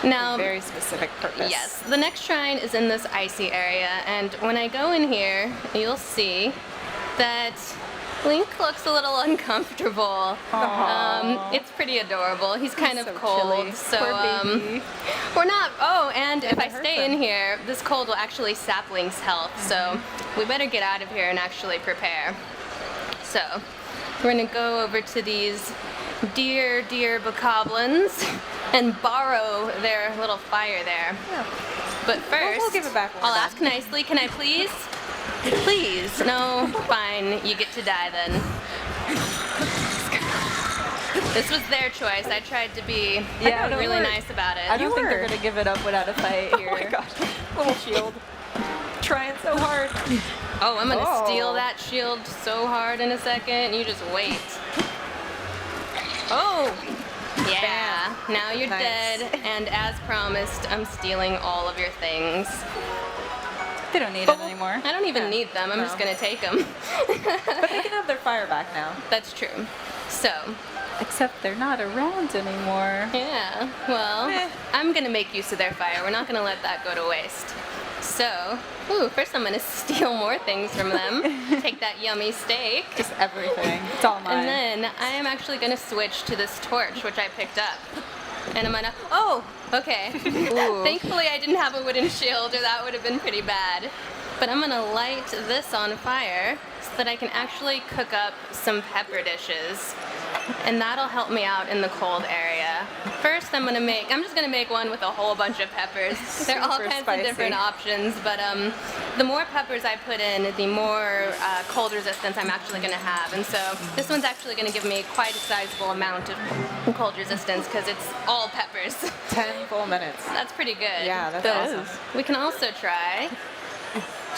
Now, Very specific purpose. yes, the next shrine is in this icy area, and when I go in here, you'll see that Link looks a little uncomfortable. It's pretty adorable. He's kind of so cold, chilly. so Poor baby. we're not. Oh, and if I hurt stay them. in here, this cold will actually sap Link's health. So we better get out of here and actually prepare. So we're gonna go over to these dear bokoblins and borrow their little fire there. Yeah. But first, we'll give it back when I'll we're ask nicely. Can I please? Please. No, fine. You get to die then. This was their choice. I tried to be Yeah, no, really we're- nice about it. I don't think they're They're gonna. gonna give it up without a fight here. Oh my gosh, little shield. Trying so hard. Oh, I'm gonna Oh. steal that shield so hard in a second. You just wait. Oh! Yeah, now you're Nice. dead, and as promised, I'm stealing all of your things. They don't need it anymore. I don't even need them. I'm just going to take them. But they can have their fire back now. That's true. So, Except they're not around anymore. yeah, well, I'm going to make use of their fire. We're not going to let that go to waste. So, first I'm going to steal more things from them. Take that yummy steak. Just everything. It's all mine. And then I am actually going to switch to this torch, which I picked up. And I'm going to... Oh, okay. Thankfully, I didn't have a wooden shield, or that would have been pretty bad. But I'm going to light this on fire so that I can actually cook up some pepper dishes. And that'll help me out in the cold area. First, I'm just going to make one with a whole bunch of peppers. There are all Super kinds spicy. of different options, but the more peppers I put in, the more cold resistance I'm actually going to have. And so this one's actually going to give me quite a sizable amount of cold resistance because it's all peppers. 10 full minutes. That's pretty good. Yeah, that's But awesome. we can also try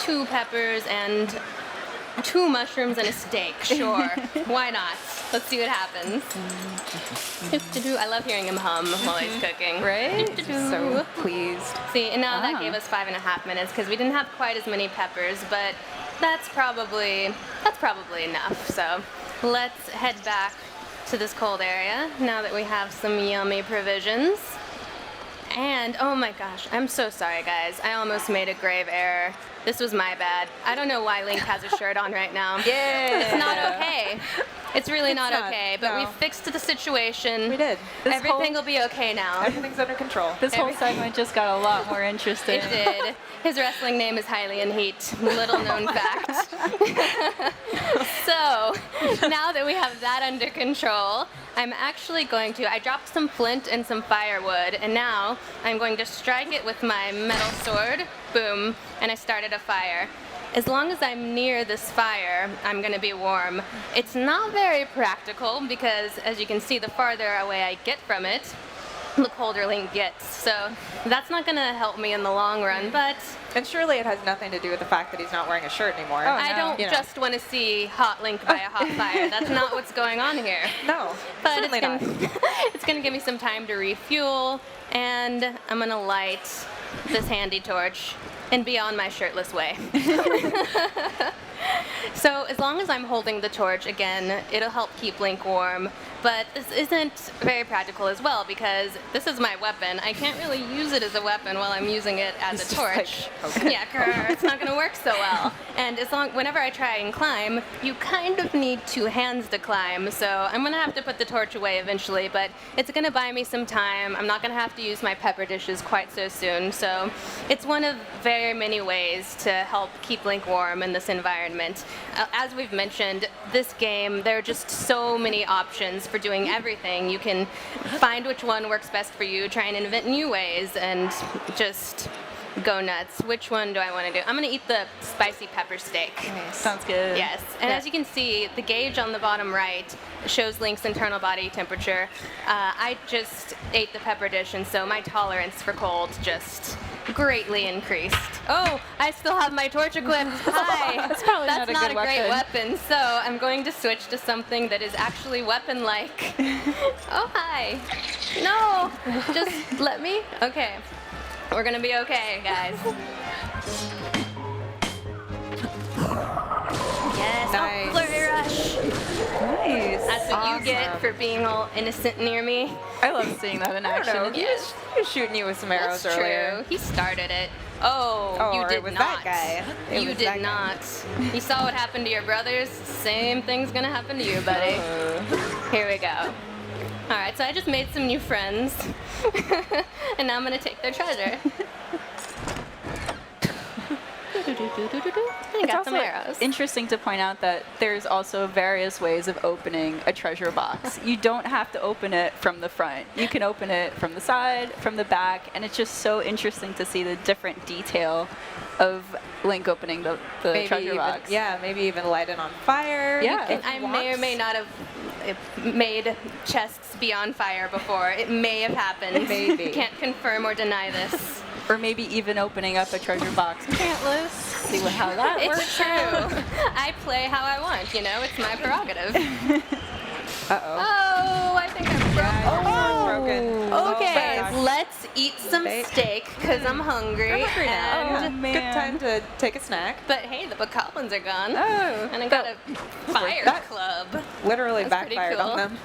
2 peppers and 2 mushrooms and a steak. Sure. Why not? Let's see what happens. I love hearing him hum while he's cooking. Right? So pleased. See, and now that gave us 5.5 minutes because we didn't have quite as many peppers, but that's probably enough. So let's head back to this cold area now that we have some yummy provisions. And oh my gosh, I'm so sorry guys. I almost made a grave error. This was my bad. I don't know why Link has a shirt on right now. Yeah. It's not okay. It's really not not, okay, but we no. fixed the situation. We did. Everything will be okay now. Everything's under control. This whole segment just got a lot more interesting. It did. His wrestling name is Highly in Heat. Little known fact. So, now that we have that under control, I'm actually going to, I dropped some flint and some firewood, and now I'm going to strike it with my metal sword. Boom. And I started a fire. As long as I'm near this fire, I'm going to be warm. It's not very practical because, as you can see, the farther away I get from it, the colder Link gets. So that's not going to help me in the long run, but And surely it has nothing to do with the fact that he's not wearing a shirt anymore. I don't just want to see hot Link by a hot fire. That's not what's going on here. No, But certainly not. it's going to give me some time to refuel, and I'm going to light this handy torch and be on my shirtless way. So as long as I'm holding the torch, again, it'll help keep Link warm. But this isn't very practical as well because this is my weapon. I can't really use it as a weapon while I'm using it as It's a just torch. like, okay. Yeah, grr, it's not going to work so well. And whenever I try and climb, you kind of need 2 hands to climb. So I'm going to have to put the torch away eventually, but it's going to buy me some time. I'm not going to have to use my pepper dishes quite so soon. So it's one of very many ways to help keep Link warm in this environment. As we've mentioned, this game, there are just so many options for doing everything. You can find which one works best for you, try and invent new ways, and just go nuts. Which one do I want to do? I'm going to eat the spicy pepper steak. Sounds good. Yes, and as you can see, the gauge on the bottom right shows Link's internal body temperature. I just ate the pepper dish, and so my tolerance for cold just greatly increased. Oh, I still have my torch equipped. Hi. That's probably That's not a good great weapon. weapon, so I'm going to switch to something that is actually weapon-like. Oh, hi. No, just let me. Okay. We're gonna be okay, guys. Yes, Nice. flurry rush. Nice. That's what you get Awesome. for being all innocent near me. I love seeing that in I don't action. know. He was shooting you with some arrows That's earlier. true. He started it. Oh, Oh, you or did it was not. that guy. It You was did that guy. not. You saw what happened to your brothers. Same thing's gonna happen to you, buddy. Here we go. All right, so I just made some new friends, and now I'm gonna take their treasure. I It's got some also arrows. interesting to point out that there's also various ways of opening a treasure box. You don't have to open it from the front. You can open it from the side, from the back, and it's just so interesting to see the different detail of Link opening the treasure even, box. Yeah, maybe even light it on fire. Yeah. And I may or may not have made chests be on fire before. It may have happened. Maybe. Can't confirm or deny this. Or maybe even opening up a treasure box pantless. See how that It's works. true. I play how I want, you know? It's my prerogative. Uh-oh. Oh, I think I'm broke. It's broken. Okay, Oh my gosh. let's eat some steak because I'm hungry. We're hungry now. And Good time to take a snack. But hey, the bokoblins are gone. Oh. And I got a fire that club. Literally That's pretty backfired cool. on them.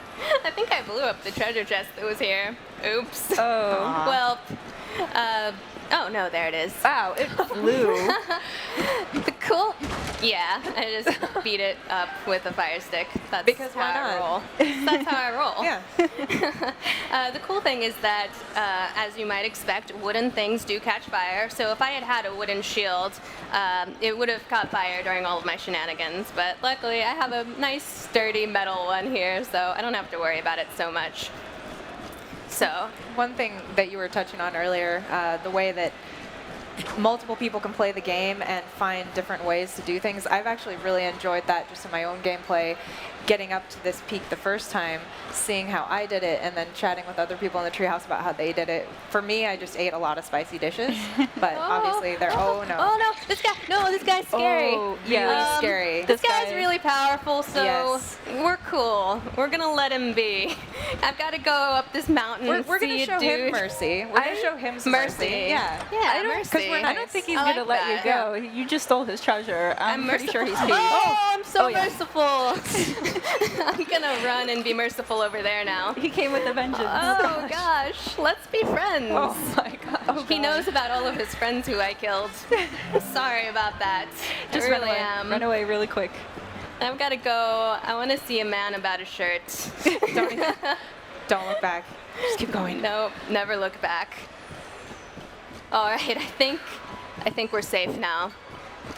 I think I blew up the treasure chest that was here. Oops. Oh. Well, oh no, there it is. Wow, it flew. The cool. Yeah, I just beat it up with a fire stick. That's Because how why I not? roll. That's how I roll. Yeah. The cool thing is that, as you might expect, wooden things do catch fire. So if I had had a wooden shield, it would have caught fire during all of my shenanigans. But luckily, I have a nice, sturdy metal one here, so I don't have to worry about it so much. So, One thing that you were touching on earlier, the way that multiple people can play the game and find different ways to do things. I've actually really enjoyed that just in my own gameplay, getting up to this peak the first time, seeing how I did it, and then chatting with other people in the treehouse about how they did it. For me, I just ate a lot of spicy dishes, but obviously they're, oh no. Oh no, this guy's scary. Oh, yeah, scary. This guy's really powerful, so Yes. we're cool. We're gonna let him be. I've got to go up this mountain. We're and going to see a show dude. him mercy. We're going to show him some Mercy. Yeah. Yeah, Because mercy. we're nice. I don't think he's I going to like let that. you go. You just stole his treasure. I'm pretty sure he's peeved. Oh, I'm so Oh, yeah. merciful. I'm gonna run and be merciful over there now. He came with a vengeance. Oh gosh, let's be friends. Oh my gosh. He knows about all of his friends who I killed. Sorry about that. Just I run really away. am. Run away really quick. I've got to go. I want to see a man about a shirt. Don't look back. Just keep going. Nope, never look back. All right, I think we're safe now.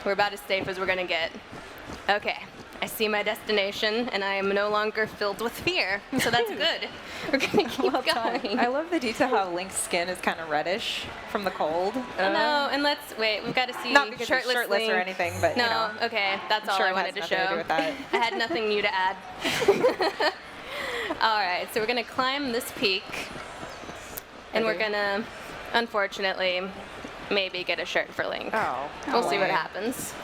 We're about as safe as we're gonna get. Okay, I see my destination, and I am no longer filled with fear, so that's good. We're gonna keep going. I love the detail how Link's skin is kind of reddish from the cold. No, and wait, we've got to see Not because he's shirtless shirtless or Link. anything, but No, you know. okay, that's I'm all sure I it wanted has to nothing to show. do with that. I had nothing new to add. All right, so we're gonna climb this peak, and we're Okay. gonna, unfortunately, maybe get a shirt for Link. Oh. We'll see what boy. happens.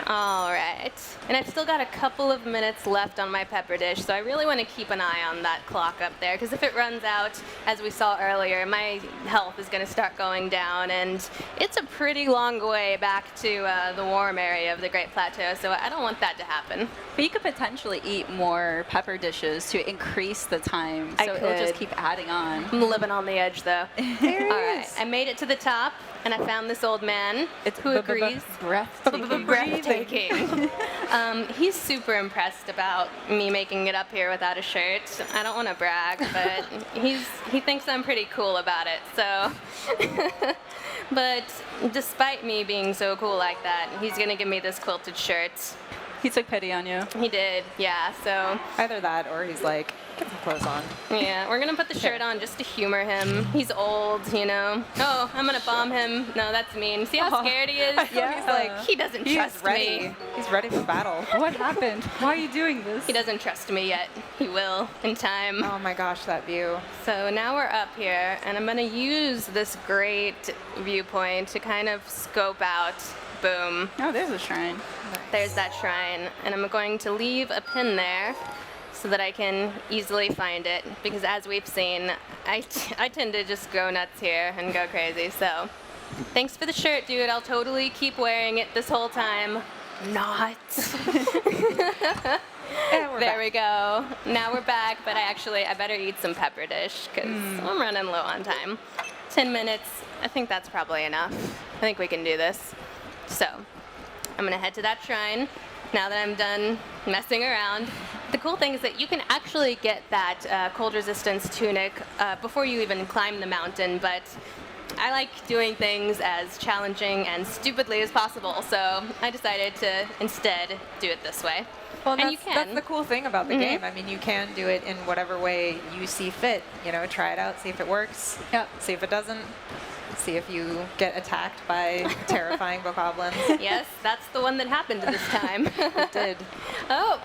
All right, and I've still got a couple of minutes left on my pepper dish, so I really want to keep an eye on that clock up there, because if it runs out, as we saw earlier, my health is going to start going down, and it's a pretty long way back to the warm area of the Great Plateau, so I don't want that to happen. But you could potentially eat more pepper dishes to increase the time, so it'll just could. keep adding on. I'm living on the edge, though. There All he right, is. I made it to the top, and I found this old man who agrees. Breathtaking. Breathtaking. He's super impressed about me making it up here without a shirt. I don't want to brag, but he thinks I'm pretty cool about it. So, but despite me being so cool like that, he's gonna give me this quilted shirt. He took pity on you. He did, yeah. So Either that or he's like, get some clothes on. yeah, we're gonna put the shirt on just to humor him. He's old, you know. Oh, I'm gonna bomb him. No, that's mean. See how scared he is? Yeah. He's like, he doesn't He's trust ready. me. He's ready for battle. What happened? Why are you doing this? He doesn't trust me yet. He will in time. Oh my gosh, that view. So now we're up here, and I'm gonna use this great viewpoint to kind of scope out. Boom. Oh, there's a shrine. There's that shrine, and I'm going to leave a pin there so that I can easily find it, because as we've seen, I tend to just go nuts here and go crazy. So thanks for the shirt, dude. I'll totally keep wearing it this whole time. Not. And we're There back. we go. Now we're back, but I better eat some pepper dish because I'm running low on time. 10 minutes, I think that's probably enough. I think we can do this. So, I'm gonna head to that shrine now that I'm done messing around. The cool thing is that you can actually get that cold resistance tunic before you even climb the mountain, but I like doing things as challenging and stupidly as possible, so I decided to instead do it this way. Well, and you that's, can. that's the cool thing about the game. I mean, you can do it in whatever way you see fit. You know, try it out, see if it works. Yep. See if it doesn't. See if you get attacked by terrifying bokoblins. Yes, that's the one that happened this time. It did. Oh,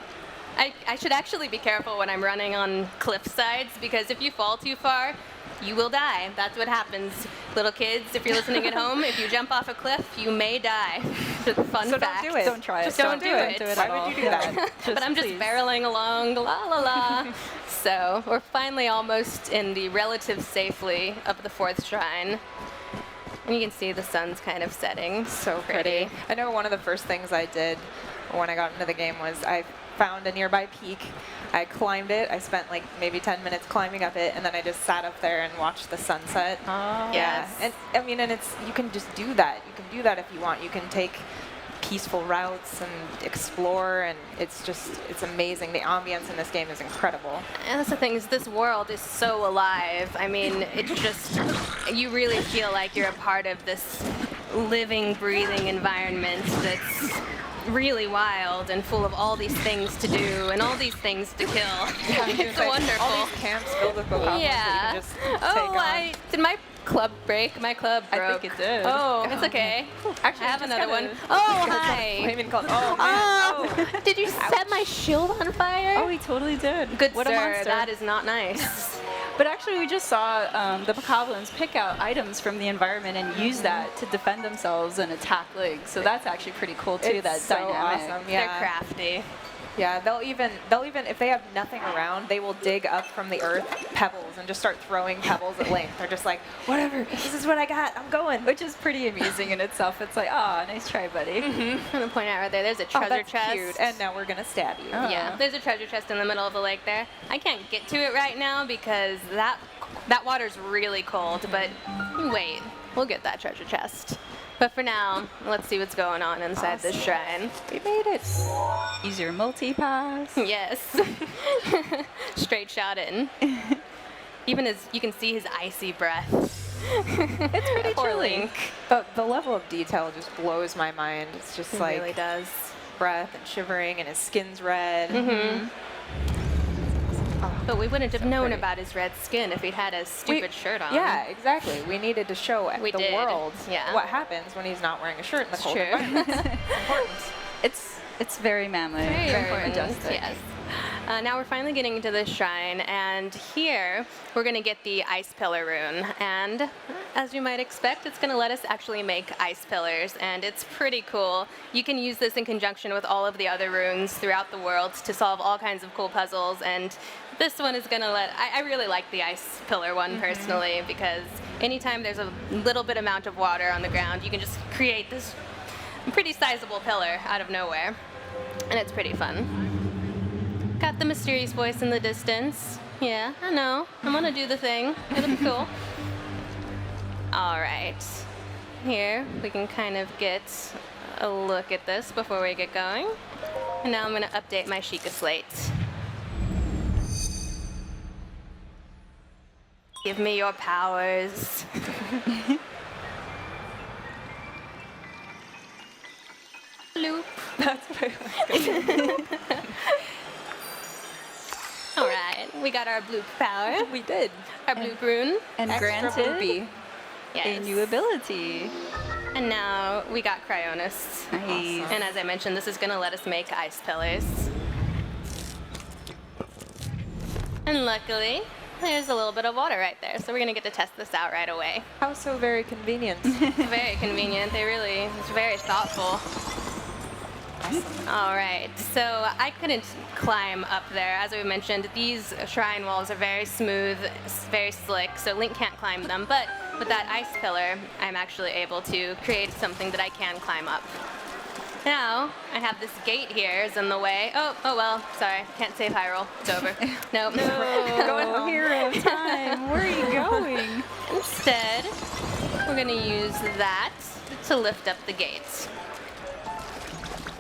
I should actually be careful when I'm running on cliff sides, because if you fall too far, you will die. That's what happens. Little kids, if you're listening at home, if you jump off a cliff, you may die. Fun So fact. don't do it. Don't try it. Just don't do it. Don't do it Why at all. would you do that? But I'm just please. barreling along, la la la. So we're finally almost in the relative safely of the 4th shrine. And you can see the sun's kind of setting. So pretty. I know one of the first things I did when I got into the game was I found a nearby peak. I climbed it. I spent like maybe 10 minutes climbing up it, and then I just sat up there and watched the sunset. Oh. Yeah. Yes. And I mean, and you can just do that. You can do that if you want. You can take peaceful routes and explore, and it's amazing. The ambience in this game is incredible. And that's the thing, is this world is so alive. I mean, it's just, you really feel like you're a part of this living, breathing environment that's really wild and full of all these things to do and all these things to kill. It's wonderful. All these camps filled with bokoblins that you can just take on. Did my club break? My club broke. I think it did. Oh, it's okay. Actually, I have just another kinda- one. Oh, hi. Flaming cloud. Oh, man. Oh, did you set my shield on fire? Oh, he totally did. Good What sir, a monster. that is not nice. But actually, we just saw the bokoblins pick out items from the environment and use that to defend themselves and attack Lig. So that's actually pretty cool too. It's That so dynamic. awesome. They're Yeah. crafty. Yeah, they'll even if they have nothing around, they will dig up from the earth pebbles and just start throwing pebbles at Link. They're just like, whatever, this is what I got, I'm going. Which is pretty amusing in itself. It's like, ah, nice try, buddy. I'm gonna point out right there. There's a Oh, treasure that's chest. cute. And now we're gonna stab you. Yeah, there's a treasure chest in the middle of the lake there. I can't get to it right now because that water's really cold. But wait, we'll get that treasure chest. But for now, let's see what's going on inside this shrine. We made it. Use your multi-pass. Yes. Straight shot in. Even as you can see his icy breath. It's pretty Poor chilly. Link. But the level of detail just blows my mind. It's just It like really does. breath and shivering, and his skin's red. But we wouldn't have So known pretty. about his red skin if he'd had a stupid shirt on. Yeah, exactly. We needed to show We the did, world yeah. what happens when he's not wearing a shirt in the cold true. environment. It's important. It's very manly. Very majestic. Yes. Now we're finally getting into the shrine, and here we're going to get the ice pillar rune. And as you might expect, it's going to let us actually make ice pillars, and it's pretty cool. You can use this in conjunction with all of the other runes throughout the world to solve all kinds of cool puzzles. And this one is going to I really like the ice pillar one personally, because anytime there's a little bit amount of water on the ground, you can just create this pretty sizable pillar out of nowhere. And it's pretty fun. Got the mysterious voice in the distance. Yeah, I know. I'm gonna do the thing. It'll be cool. All right. Here, we can kind of get a look at this before we get going. And now I'm gonna update my Sheikah slate. Give me your powers. Loop. That's very good. All right, we got our bloop power. We did. Our bloop rune. And Extra granted bloopy. Yes. a new ability. And now we got Cryonis. Nice. And as I mentioned, this is going to let us make ice pillars. And luckily, there's a little bit of water right there, so we're going to get to test this out right away. How so very convenient. Very convenient. It's very thoughtful. All right, so I couldn't climb up there. As we mentioned, these shrine walls are very smooth, very slick, so Link can't climb them. But with that ice pillar, I'm actually able to create something that I can climb up. Now, I have this gate here is in the way. Oh well, sorry, can't save Hyrule. It's over. Nope. Going home. Hero time. Where are you going? Instead, we're gonna use that to lift up the gates.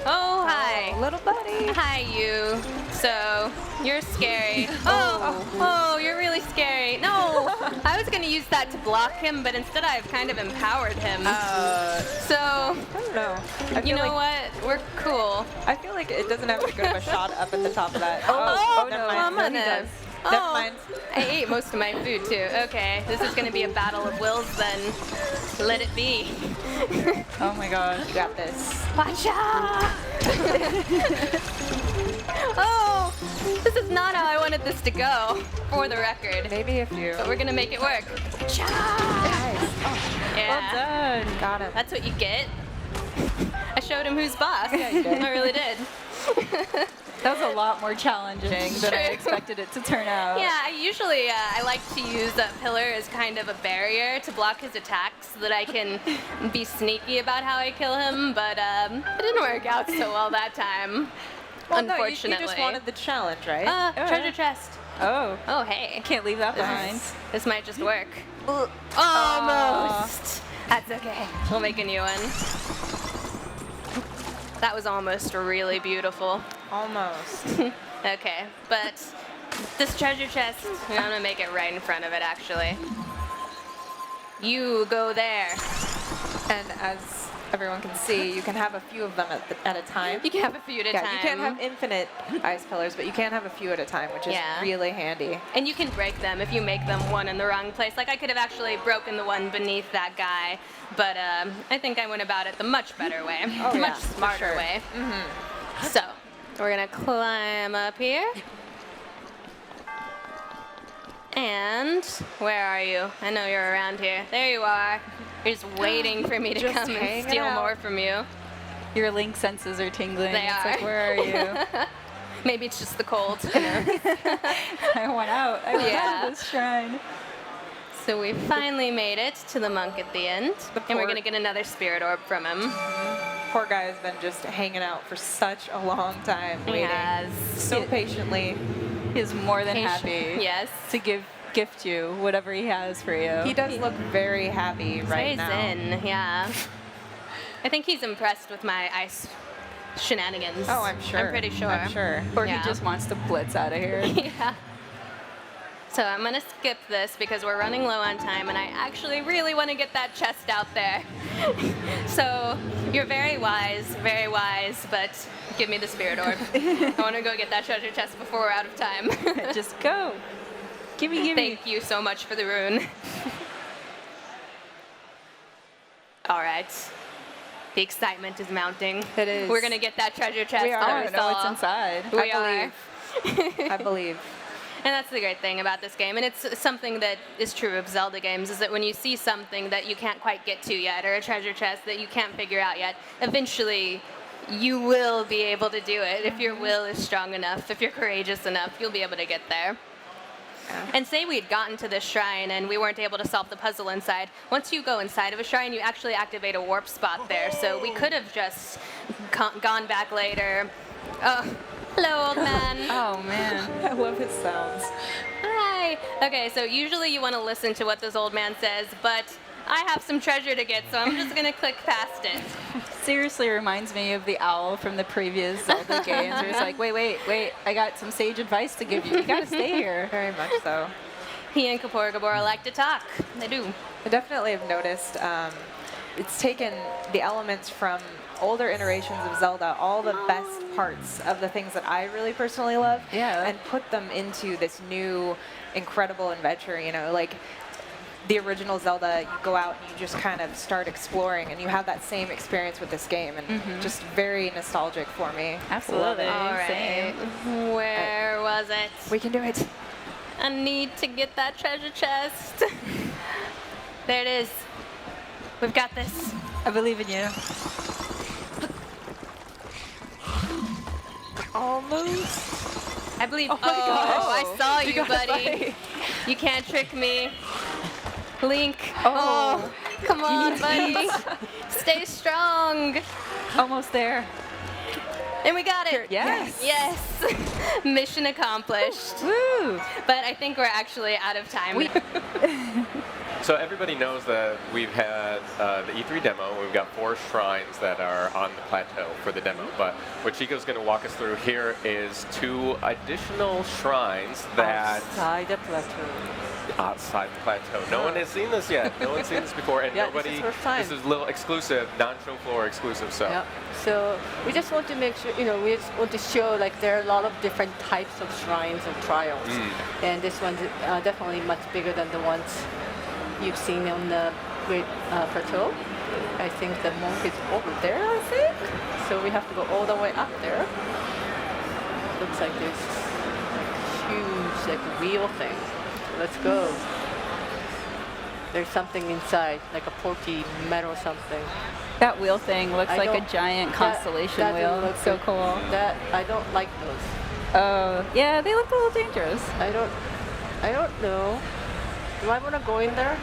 Oh, hi. Little buddy. Hi, you. So, you're scary. Oh, you're really scary. No, I was going to use that to block him, but instead I've kind of empowered him. So, I don't know. I you feel know like, what? We're cool. I feel like it doesn't have as good of a shot up at the top of that. Oh, never no, mind. I'm No, he gonna- does. Oh, Never mind. I ate most of my food, too. Okay, this is going to be a battle of wills then. Let it be. Oh my gosh. You got this. Watch out! Oh, this is not how I wanted this to go, for the record. Maybe if you. But we're gonna make it work. Nice. Oh, Yeah. Well done. got it. That's what you get. I showed him who's boss. Yeah, you did. I really did. That was a lot more challenging than I expected it to turn out. Yeah, I like to use that pillar as kind of a barrier to block his attacks so that I can be sneaky about how I kill him, but it didn't work out so well that time, Well, unfortunately. No, you just wanted the challenge, right? Treasure chest. Oh. Oh, hey. Can't leave that behind. This might just work. Almost. That's okay. We'll make a new one. That was almost really beautiful. Almost. Okay, but this treasure chest, I'm gonna make it right in front of it, actually. You go there. And as everyone can see, you can have a few of them at a time. You can have a few at a time. You can't have infinite ice pillars, but you can have a few at a time, which is really handy. And you can break them if you make them one in the wrong place. Like I could have actually broken the one beneath that guy, but I think I went about it the much better way, much smarter way. So we're gonna climb up here. And where are you? I know you're around here. There you are. You're just waiting for me to come and steal more from you. Your link senses are tingling. They it's are. like, where are you? Maybe it's just the cold. You know? I want out. I want out of this shrine. So we finally made it to the monk at the end. And we're going to get another spirit orb from him. Poor guy has been just hanging out for such a long time, waiting so patiently. He's more than happy to gift you whatever he has for you. He does look very happy right now. Zen, yeah. I think he's impressed with my ice shenanigans. Oh, I'm sure. I'm pretty sure. I'm sure. Or he just wants to blitz out of here. Yeah. So I'm going to skip this because we're running low on time and I actually really want to get that chest out there. So you're very wise, but give me the spirit orb. I want to go get that treasure chest before we're out of time. Just go. Gimme. Thank you so much for the rune. All right. The excitement is mounting. It is. We're going to get that treasure chest. We are. I don't know what's inside. We are. I believe. And that's the great thing about this game, and it's something that is true of Zelda games, is that when you see something that you can't quite get to yet, or a treasure chest that you can't figure out yet, eventually you will be able to do it. If your will is strong enough, if you're courageous enough, you'll be able to get there. And say we'd gotten to this shrine and we weren't able to solve the puzzle inside. Once you go inside of a shrine, you actually activate a warp spot there. So we could have just gone back later. Oh, hello, old man. Oh, man. I love his sounds. Hi. Okay, so usually you want to listen to what this old man says, but I have some treasure to get, so I'm just going to click past it. Seriously reminds me of the owl from the previous Zelda games, where it's like, wait, I got some sage advice to give you. You gotta stay here. Very much so. He and Kapoor Gabor like to talk. They do. I definitely have noticed it's taken the elements from older iterations of Zelda, all the best parts of the things that I really personally love, and put them into this new incredible adventure, you know, like the original Zelda, you go out and you just kind of start exploring, and you have that same experience with this game, and just very nostalgic for me. Absolutely. All right. Same. Where was it? We can do it. I need to get that treasure chest. There it is. We've got this. I believe in you. Almost. I believe. Oh my gosh. Oh, I saw you, got buddy. You can't trick me. Link. Oh. Come on, buddy. Stay strong. Almost there. And we got it. Yes. Yes. Mission accomplished. Woo. But I think we're actually out of time. So everybody knows that we've had the E3 demo. We've got 4 shrines that are on the plateau for the demo. But what Chico's going to walk us through here is 2 additional shrines that outside the plateau. Outside the plateau. No one has seen this yet. No one's seen this before, and nobody. This is first time. This is a little exclusive, non-show floor exclusive. So. Yeah. So we just want to make sure, you know, we just want to show like there are a lot of different types of shrines and trials, and this one's definitely much bigger than the ones you've seen on the Great Plateau. I think the monk is over there, I think. So we have to go all the way up there. Looks like this like, huge, like wheel thing. Let's go. There's something inside, like a porky metal something. That wheel thing looks I like a don't- giant constellation that wheel. doesn't look It's so good. cool. That I don't like those. Oh, yeah, they look a little dangerous. I don't know. Do I want to go in there?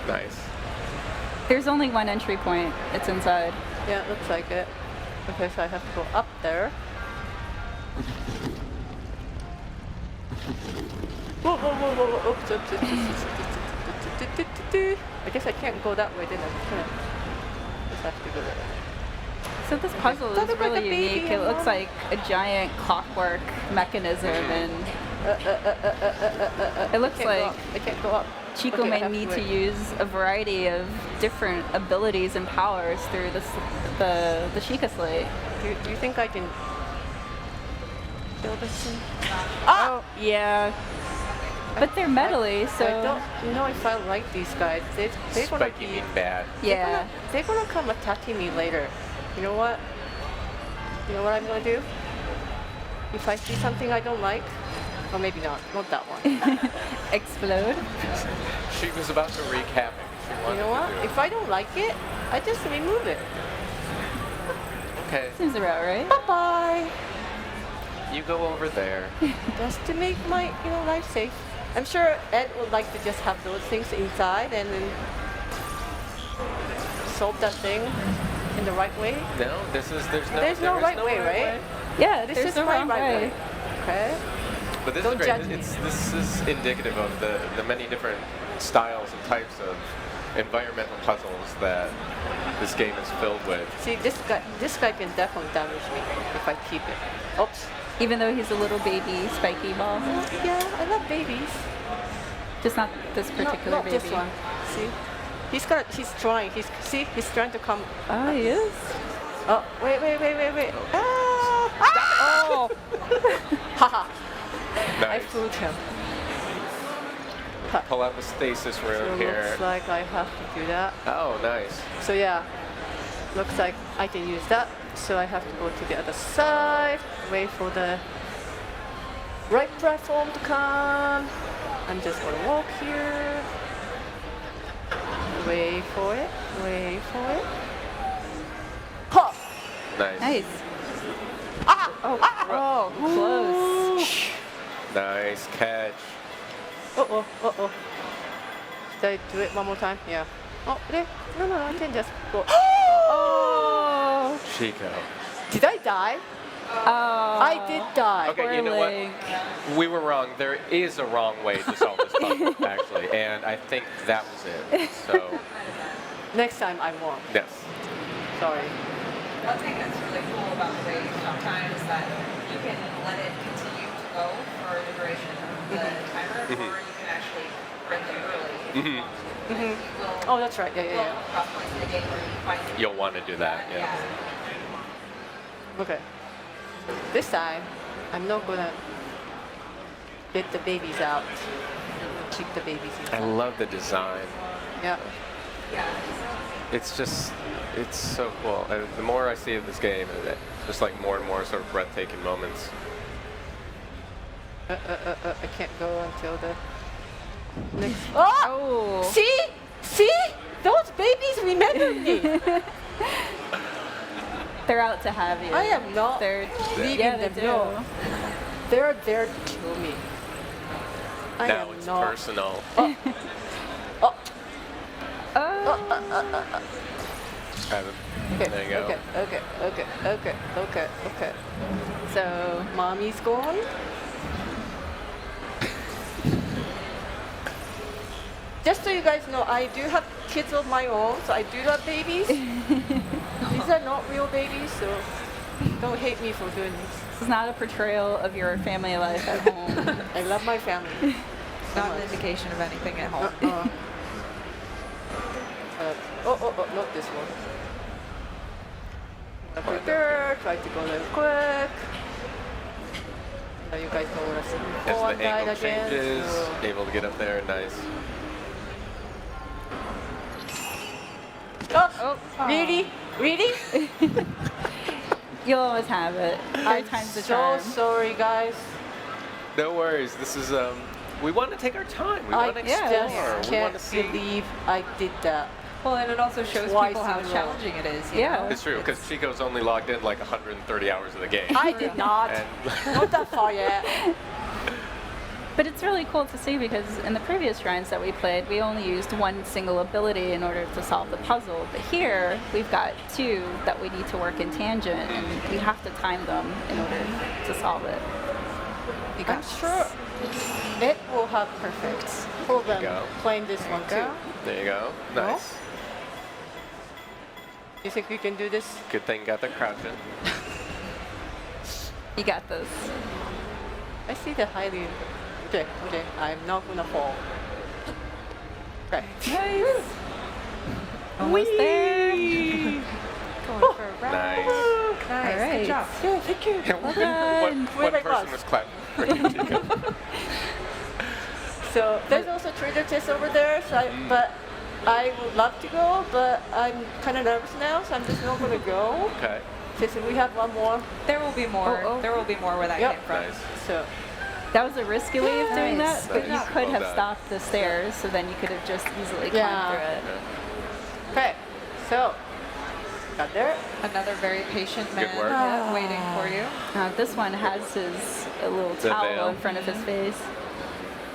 Nice. There's only one entry point. It's inside. Yeah, it looks like it. Okay, so I have to go up there. Whoa, whoa, whoa, whoa, whoa. Oops, oops, oops, oops. I guess I can't go that way, then I can't. Just have to go that way. So this puzzle That is looks like really a baby unique. It looks Mom. like a giant clockwork mechanism, and it looks Can't go like up. I can't go up. Chico Okay, I may have need to wait. use a variety of different abilities and powers through the Sheikah Slate. Do you think I can kill this thing? Oh, yeah. But they're metally, so I don't know if I like these guys. They're gonna Spiky be. mean bad. yeah. They're gonna come attacking me later. You know what? You know what I'm gonna do? If I see something I don't like, or maybe not that one. Explode. She was about to wreak havoc. She You wanted know what? to do it. If I don't like it, I just remove it. Okay, Seems about right. Bye bye. you go over there. Just to make my life safe. I'm sure Ed would like to just have those things inside and then solve that thing in the right way. No, there's No right way, right? Yeah, This there's is no my wrong right way. way. Okay. But this Don't is judge great. me. This is indicative of the many different styles and types of environmental puzzles that this game is filled with. See, this guy can definitely damage me if I keep it. Oops. Even though he's a little baby spiky ball. Yeah, I love babies. Just not this particular not baby. this one. See, he's trying. He's trying to come. Oh, he is? Oh, wait. Ah! Oh! Haha. I Nice. fooled him. Pull out the stasis So room here. looks like I have to do that. Oh, nice. So yeah, looks like I can use that. So I have to go to the other side, wait for the right platform to come. I'm just gonna walk here. Wait for it. Ha! Nice. Nice. Ah! Oh, close. Nice catch. Uh-oh. Did I do it one more time? Yeah. Oh, there. No, I can just go. Oh! Chico. Did I die? Oh. I did die. Okay, you know what? We were wrong. There is a wrong way to solve this puzzle, actually, and I think that was it. So, Next time I won't. yes. Sorry. One thing that's really cool about the way sometimes is that you can let it continue to go for the duration of the timer, or you can actually break it early. Oh, that's right. Yeah. Cross points in the game where you find it. You'll want to do that, yeah. Okay. This time, I'm not gonna get the babies out. Keep the babies I inside. love the design. Yeah. It's so cool. And the more I see of this game, just like more and more sort of breathtaking moments. I can't go until the next. Oh! See? Those babies remember me. They're out to have you. I am not They're leaving yeah, they them. do. No. They're there to kill me. I Now am it's not. personal. Oh. There you go. Okay. So, mommy's gone. Just so you guys know, I do have kids of my own, so I do love babies. These are not real babies, so don't hate me for doing this. This is not a portrayal of your family life at home. I love my family. Not an indication of anything at home. Not this one. Prepare, try to go a little quick. Now you guys know what I said As before. the angle died again, changes, so- able to get up there, nice. Oh, really? You'll always have it. Third time's the so charm. sorry, guys. No worries. This is we want to take our time. We I want to just explore. We want can't to see. believe I did that. Well, and it also shows Twice people how in a row. challenging it is. You Yeah. know? It's true, because Chico's only logged in like 130 hours of the game. I did not. And Not that far yet. But it's really cool to see because in the previous shrines that we played, we only used one single ability in order to solve the puzzle. But here, we've got two that we need to work in tangent, and we have to time them in order to solve it. I'm sure it will have perfects for them Go. playing this one too. there you go. Nice. You think you can do this? Good thing you got the crouch in. You got this. I see the highly. Okay, okay. I'm not gonna fall. Okay. Nice. Almost there. Going for a ride. Nice. Nice. All right. Good job. Yeah, thank you. One person was clapping for you, Chico. So there's also treasure chest over there. So but I would love to go, but I'm kind of nervous now, so I'm just not gonna go. Okay. Since we have one more. There will be more. Oh, oh. There will be more where that Yep. came from. Nice. So That was a risky way of doing that, Nice. but you Nice. could Well have done. stopped the stairs, so then you could have just easily climbed Yeah. through it. okay. So got there. Another very patient man work. waiting for you. This one has his little The towel veil. in front of his face.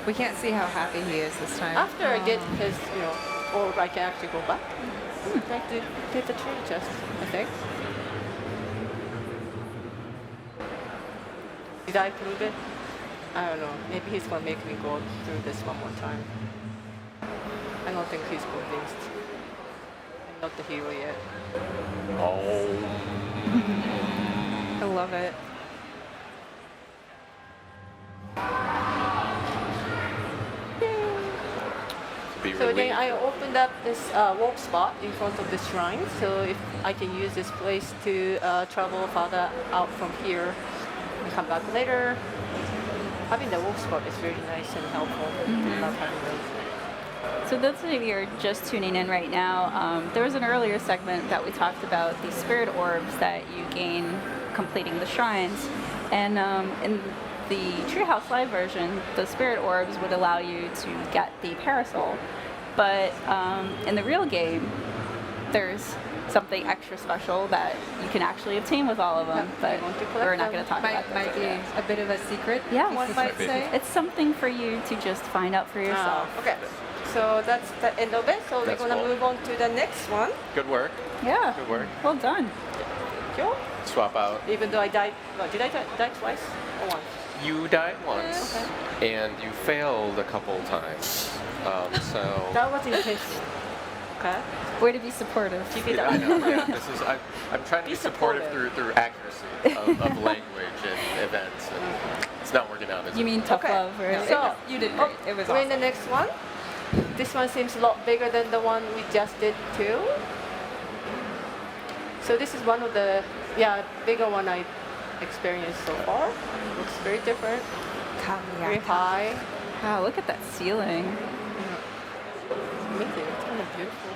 We can't see how happy he is this time. After I get his, or I can actually go back. I have to get the treasure chest, I think. Did I prove it? I don't know. Maybe he's gonna make me go through this one more time. I don't think he's convinced. I'm not the hero yet. Oh. I love it. Be So then relieved. I opened up this walk spot in front of the shrine. So if I can use this place to travel further out from here and come back later. Having the walk spot is really nice and helpful. I love having those. So those of you who are just tuning in right now, there was an earlier segment that we talked about the spirit orbs that you gain completing the shrines. And in the Treehouse Live version, the spirit orbs would allow you to get the parasol. But in the real game, there's something extra special that you can actually obtain with all of them. But want to collect we're not them. going to talk about that. Might be a bit of a secret. Yeah. One might say. It's something for you to just find out for yourself. Okay. So that's the end of it. So That's we're gonna cool. move on to the next one. Good work. Yeah. Good work. Well done. Sure. Swap out. Even though I died, no, did I die twice or once? You died once, and you failed a couple times. So. That was intentional. Okay. Way to be supportive. Yeah, I know. Yeah, this is. I'm trying to Be be supportive supportive. through accuracy of language and events, and it's not working out. Is You it? mean tough Okay. love, right? So You did great. It was we're in awesome. the next one. This one seems a lot bigger than the one we just did too. So this is one of the bigger one I experienced so far. Looks very different. Very high. Wow, look at that ceiling. Amazing. It's kind of beautiful.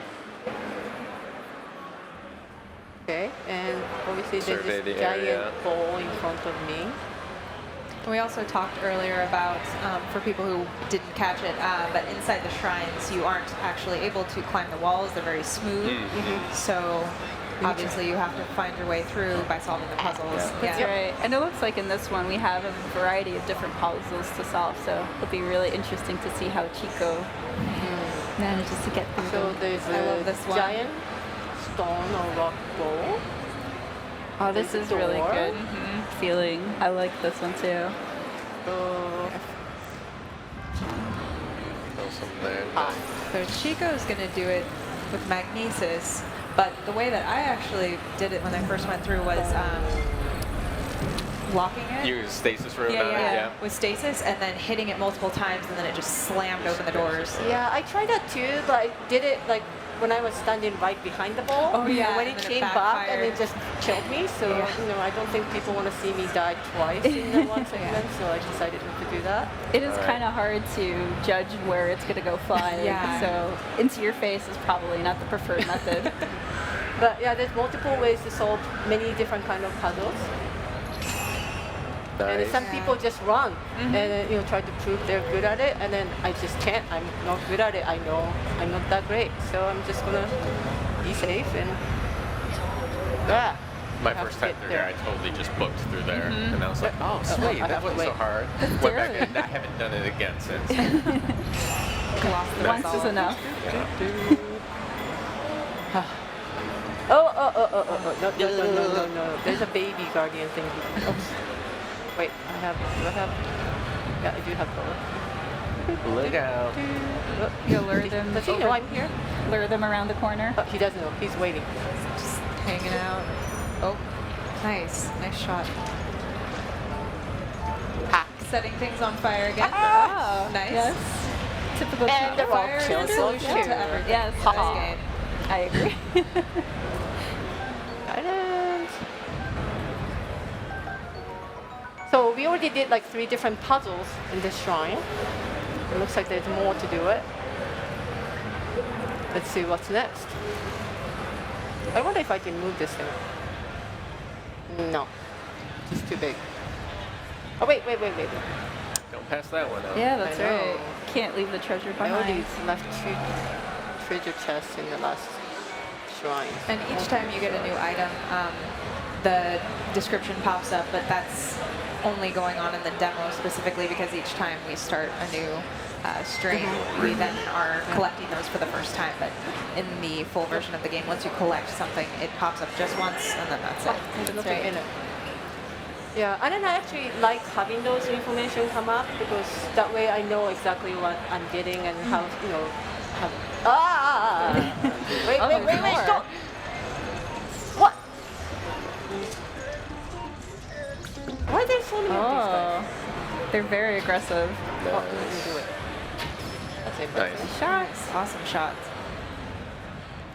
Okay, and obviously Survey there's the this giant area. ball in front of me. We also talked earlier about, for people who didn't catch it, but inside the shrines you aren't actually able to climb the walls. They're very smooth. So obviously you have to find your way through by solving the puzzles. That's right. And it looks like in this one we have a variety of different puzzles to solve, so it'll be really interesting to see how Chico manages to get through So them. there's I love a this one. giant stone or rock ball. Oh, this there's is a really door. good feeling. I like this one too. So Go some there. So Chico's going to do it with Magnesis, but the way that I actually did it when I first went through was locking it. You use stasis room. Yeah, with Stasis, and then hitting it multiple times, and then it just slammed open the doors. yeah, I tried that too, but I did it like when I was standing right behind the ball. Oh, yeah, When and it then it came back and backfired. it just killed me. So I don't think people want to see me die twice in the one segment. So I decided not to do that. It is All right. kind of hard to judge where it's going to go flying, Yeah. so into your face is probably not the preferred method. But yeah, there's multiple ways to solve many different kind of puzzles. And Nice. some people just run and try to prove they're good at it, and then I just can't. I'm not good at it. I know I'm not that great, so I'm just gonna be safe and My have first to time get through there. here, I totally just booked through there, and I was like, oh, I sweet, have that to wasn't so wait. hard. Went back in, I haven't done it again since. Once is enough. Oh, no. There's a baby guardian thing. Oops. Wait, do I have? Yeah, I do have color. Look out. You lure them. Does he know I'm here? Lure them around the corner. Oh, he doesn't know. He's waiting. Just hanging out. Oh, nice. Nice shot. Ha! Setting things on fire again. Oh, nice. Yes. Typical And the fire kill solution too. to everything. Yes, This Ha-ha. game. I agree. Guidance. So we already did like 3 different puzzles in this shrine. It looks like there's more to do it. Let's see what's next. I wonder if I can move this thing. No, it's too big. Oh wait. Don't pass that one out. Yeah, that's I know. right. Can't leave the treasure I already behind. left 2 treasure chests in the last shrine. And each time you get a new item, the description pops up, but that's only going on in the demo specifically because each time we start a new string, we then are collecting those for the first time. But in the full version of the game, once you collect something, it pops up just once, and then that's it. There's nothing in it. Yeah, and then I actually like having those information come up because that way I know exactly what I'm getting and how, how... Wait, stop! What? Why are there so many of these guys? They're very aggressive. Oh, let me do it. That's it. Nice. Shots. Awesome shots.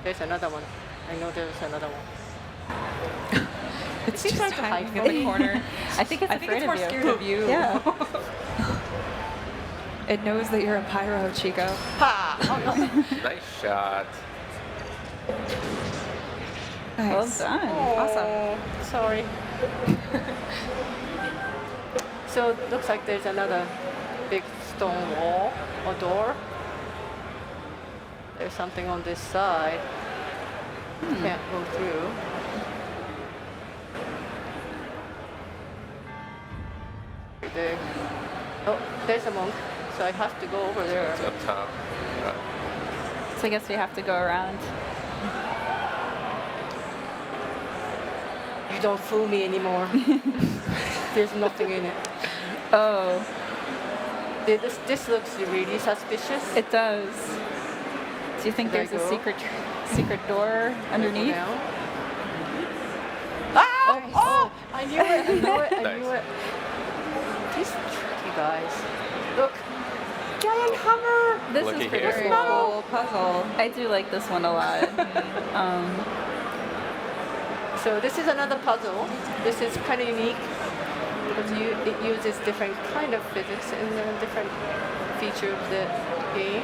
There's another one. I know there's another one. It's Is he trying just to hide hiding from in the me? corner. I think it's I think afraid it's more of you. scared of you. Yeah. It knows that you're a pyro, Chico. Ha! Oh, no. Nice shot. Well Nice. done. Awesome. Sorry. So it looks like there's another big stone wall or door. There's something on this side. Can't go through. There. Oh, there's a monk. So I have to go over there. It's up top. So I guess we have to go around. You don't fool me anymore. There's nothing in it. Oh, This looks really suspicious. it does. Do you think There there's you a go. secret door underneath? Down. Ah! Oh! I knew it! I knew it! I Nice. knew it! These tricky guys. Look! Giant hammer! This Looky is pretty here. Very cool. cool puzzle. I do like this one a lot. So this is another puzzle. This is kind of unique because it uses different kind of physics in a different feature of the game.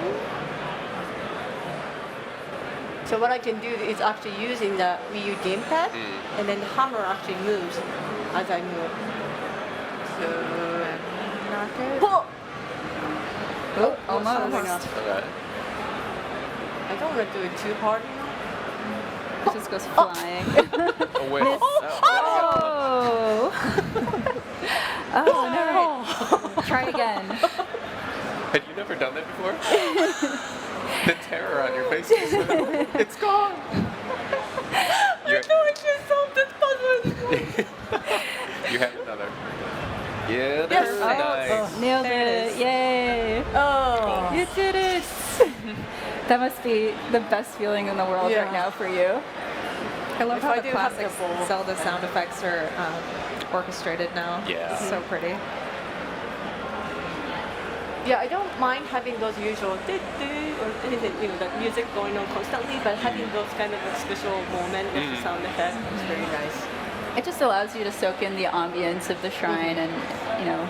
So what I can do is actually using the Wii U GamePad, and then the hammer actually moves as I move. So Not good. oh, Almost. Okay. I don't want to do it too hard. It just goes flying. Oh, wait. Oh. Oh, no. Try again. Had you never done that before? The terror on your face. It's gone. I know I should solve this puzzle. You have another. Yeah, Yes. that's nice. Nailed There it it. is. Yay. Oh. You did it. That must be the best feeling in the world Yeah. right now for you. I love If how I the do have classic the bowl. Zelda sound effects are orchestrated now. Yeah. It's so pretty. Yeah, I don't mind having those usual or that music going on constantly, but having those kind of a special moment with the sound effect is very nice. It just allows you to soak in the ambience of the shrine and, you know,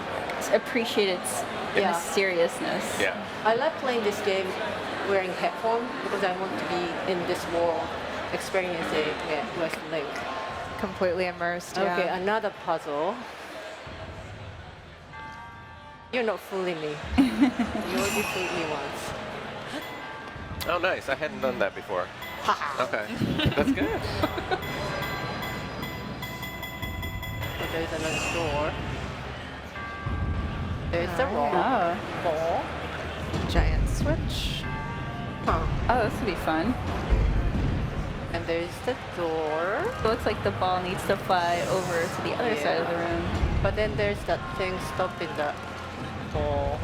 appreciate its Yeah. mysteriousness. Yeah. I love playing this game wearing headphones because I want to be in this world, experiencing it with Link. Completely immersed. Yeah. Okay, another puzzle. You're not fooling me. You already fooled me once. Oh, nice. I hadn't done that before. Okay. That's good. So there's another door. There's the wall. Oh. Ball. Giant switch. Huh. Oh, this would be fun. And there's the door. It looks like the ball needs to fly over to the other side of the room. But then there's that thing stopping the ball.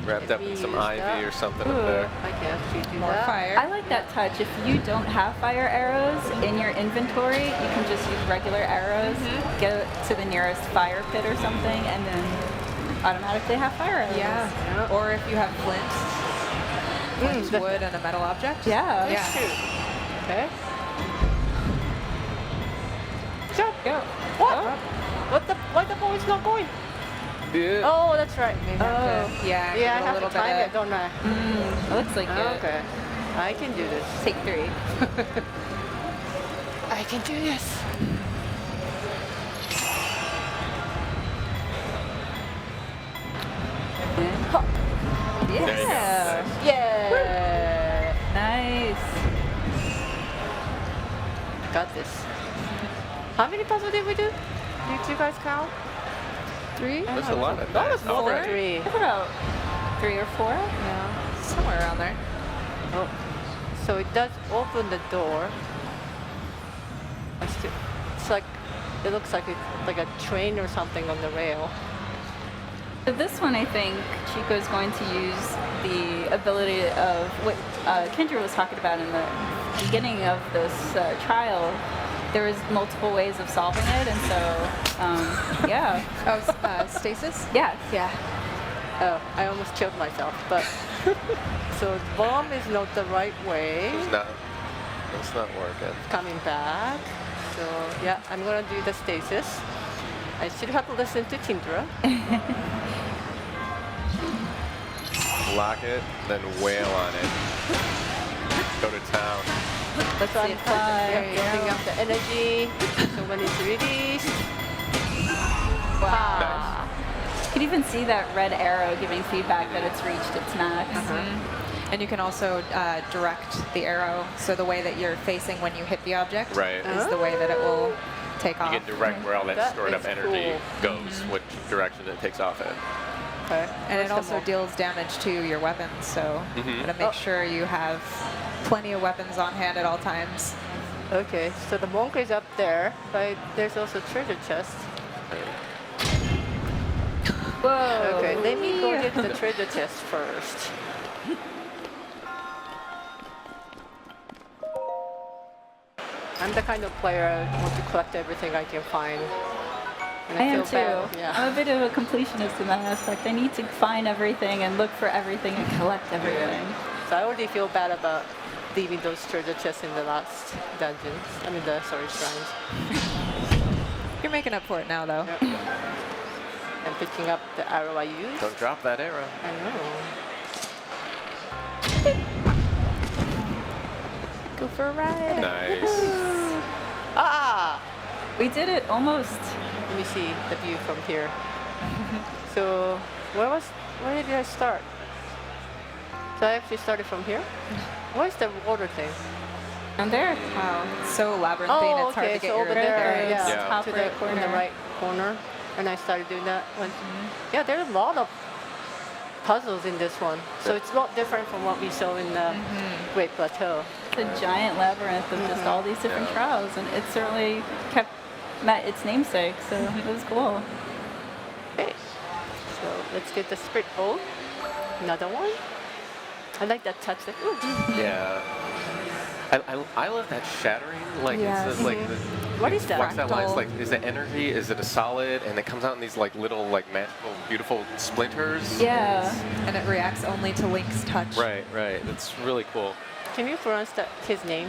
Wrapped up in some ivy or something up Ooh. there. I can actually do More that. fire. I like that touch. If you don't have fire arrows in your inventory, you can just use regular arrows, go to the nearest fire pit or something, and then automatically have fire arrows. Yeah. Or if you have flint, wood, and a metal object. Yeah. Yeah. Okay. Jump. Go. What? Why the ball is not going? Yeah. Oh, that's right. Yeah. Yeah, I give it a have little to bit time of- it, don't I? It looks like it. Okay. I can do this. Take 3. I can do this. And hop. There you go. Yeah. Nice. Yeah. Nice. Got this. How many puzzles did we do? Did you guys count? 3? There's a lot of That was that. more than Already. 3. It's about 3 or 4. Yeah. Somewhere around there. Oh. So it does open the door. It's like, it looks like it's like a train or something on the rail. So this one, I think Chico's going to use the ability of what Kendra was talking about in the beginning of this trial. There was multiple ways of solving it, and so, yeah. Oh, stasis? Yes. Yeah. Oh, I almost killed myself, but. So bomb is not the right way. It's not working. Coming back. So yeah, I'm gonna do the stasis. I should have listened to Tindra. Lock it, then wail on it. Go to town. Let's So see I'm it fly. building up the energy. So when it's released, Wow. You can even see that red arrow giving feedback that it's reached its max. And you can also direct the arrow, so the way that you're facing when you hit the object Right. is the way that it will take off. You can direct where all that, That stored up is energy cool. goes, which direction it takes off in. okay. And Where's it the also monk? deals damage to your weapons, so Mhm. gotta make sure you have plenty of weapons on hand at all times. Okay, so the monk is up there, but there's also treasure chest. Whoa. Okay, let me go get the treasure chest first. I'm the kind of player I want to collect everything I can find. And I am feel too. bad, yeah. I'm a bit of a completionist in that aspect. I need to find everything and look for everything and collect everything. So I already feel bad about leaving those treasure chests in the last dungeons. I mean, shrines. You're making up for it now, though. Yep. And picking up the arrow I used. Don't drop that arrow. I know. Go for a ride. Nice. Ah! We did it almost. Let me see the view from here. So, where did I start? So I actually started from here? Where's the water thing? And there. Wow, it's so labyrinthine, Oh, it's hard okay, to get so your over there, bearings. yeah, Yeah. Top to right in the corner. right corner. And I started doing that one. Yeah, there are a lot of puzzles in this one. So it's not different from what we saw in the Great Plateau. It's a giant labyrinth of just all these different trials, and it certainly met its namesake, so it was cool. Okay, so let's get the spirit bowl. Another one. I like that touch. Like, ooh. Yeah. I love that shattering. Like Yes. it's like What is that? What's that line? It's Fractal. like, is it energy? Is it a solid? And it comes out in these like little like magical, beautiful splinters. Yeah. And it reacts only to Link's touch. Right. Right. It's really cool. Can you pronounce his name?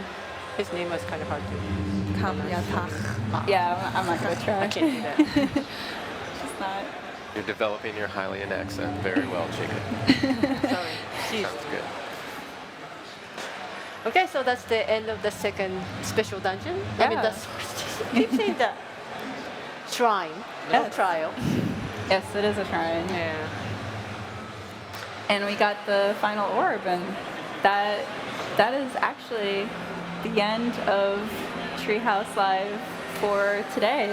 His name was kind of hard to. Kamyatach. Yeah, I'm not going to try. I can't do that. It's not. You're developing your Hylian accent very well, Chica. Sorry. Jeez. Sounds good. Okay, so that's the end of the second special dungeon. I mean, Yeah. keep saying that. Shrine, Yes. trial. Yes, it is a shrine. Yeah. And we got the final orb, and that is actually the end of Treehouse Live for today.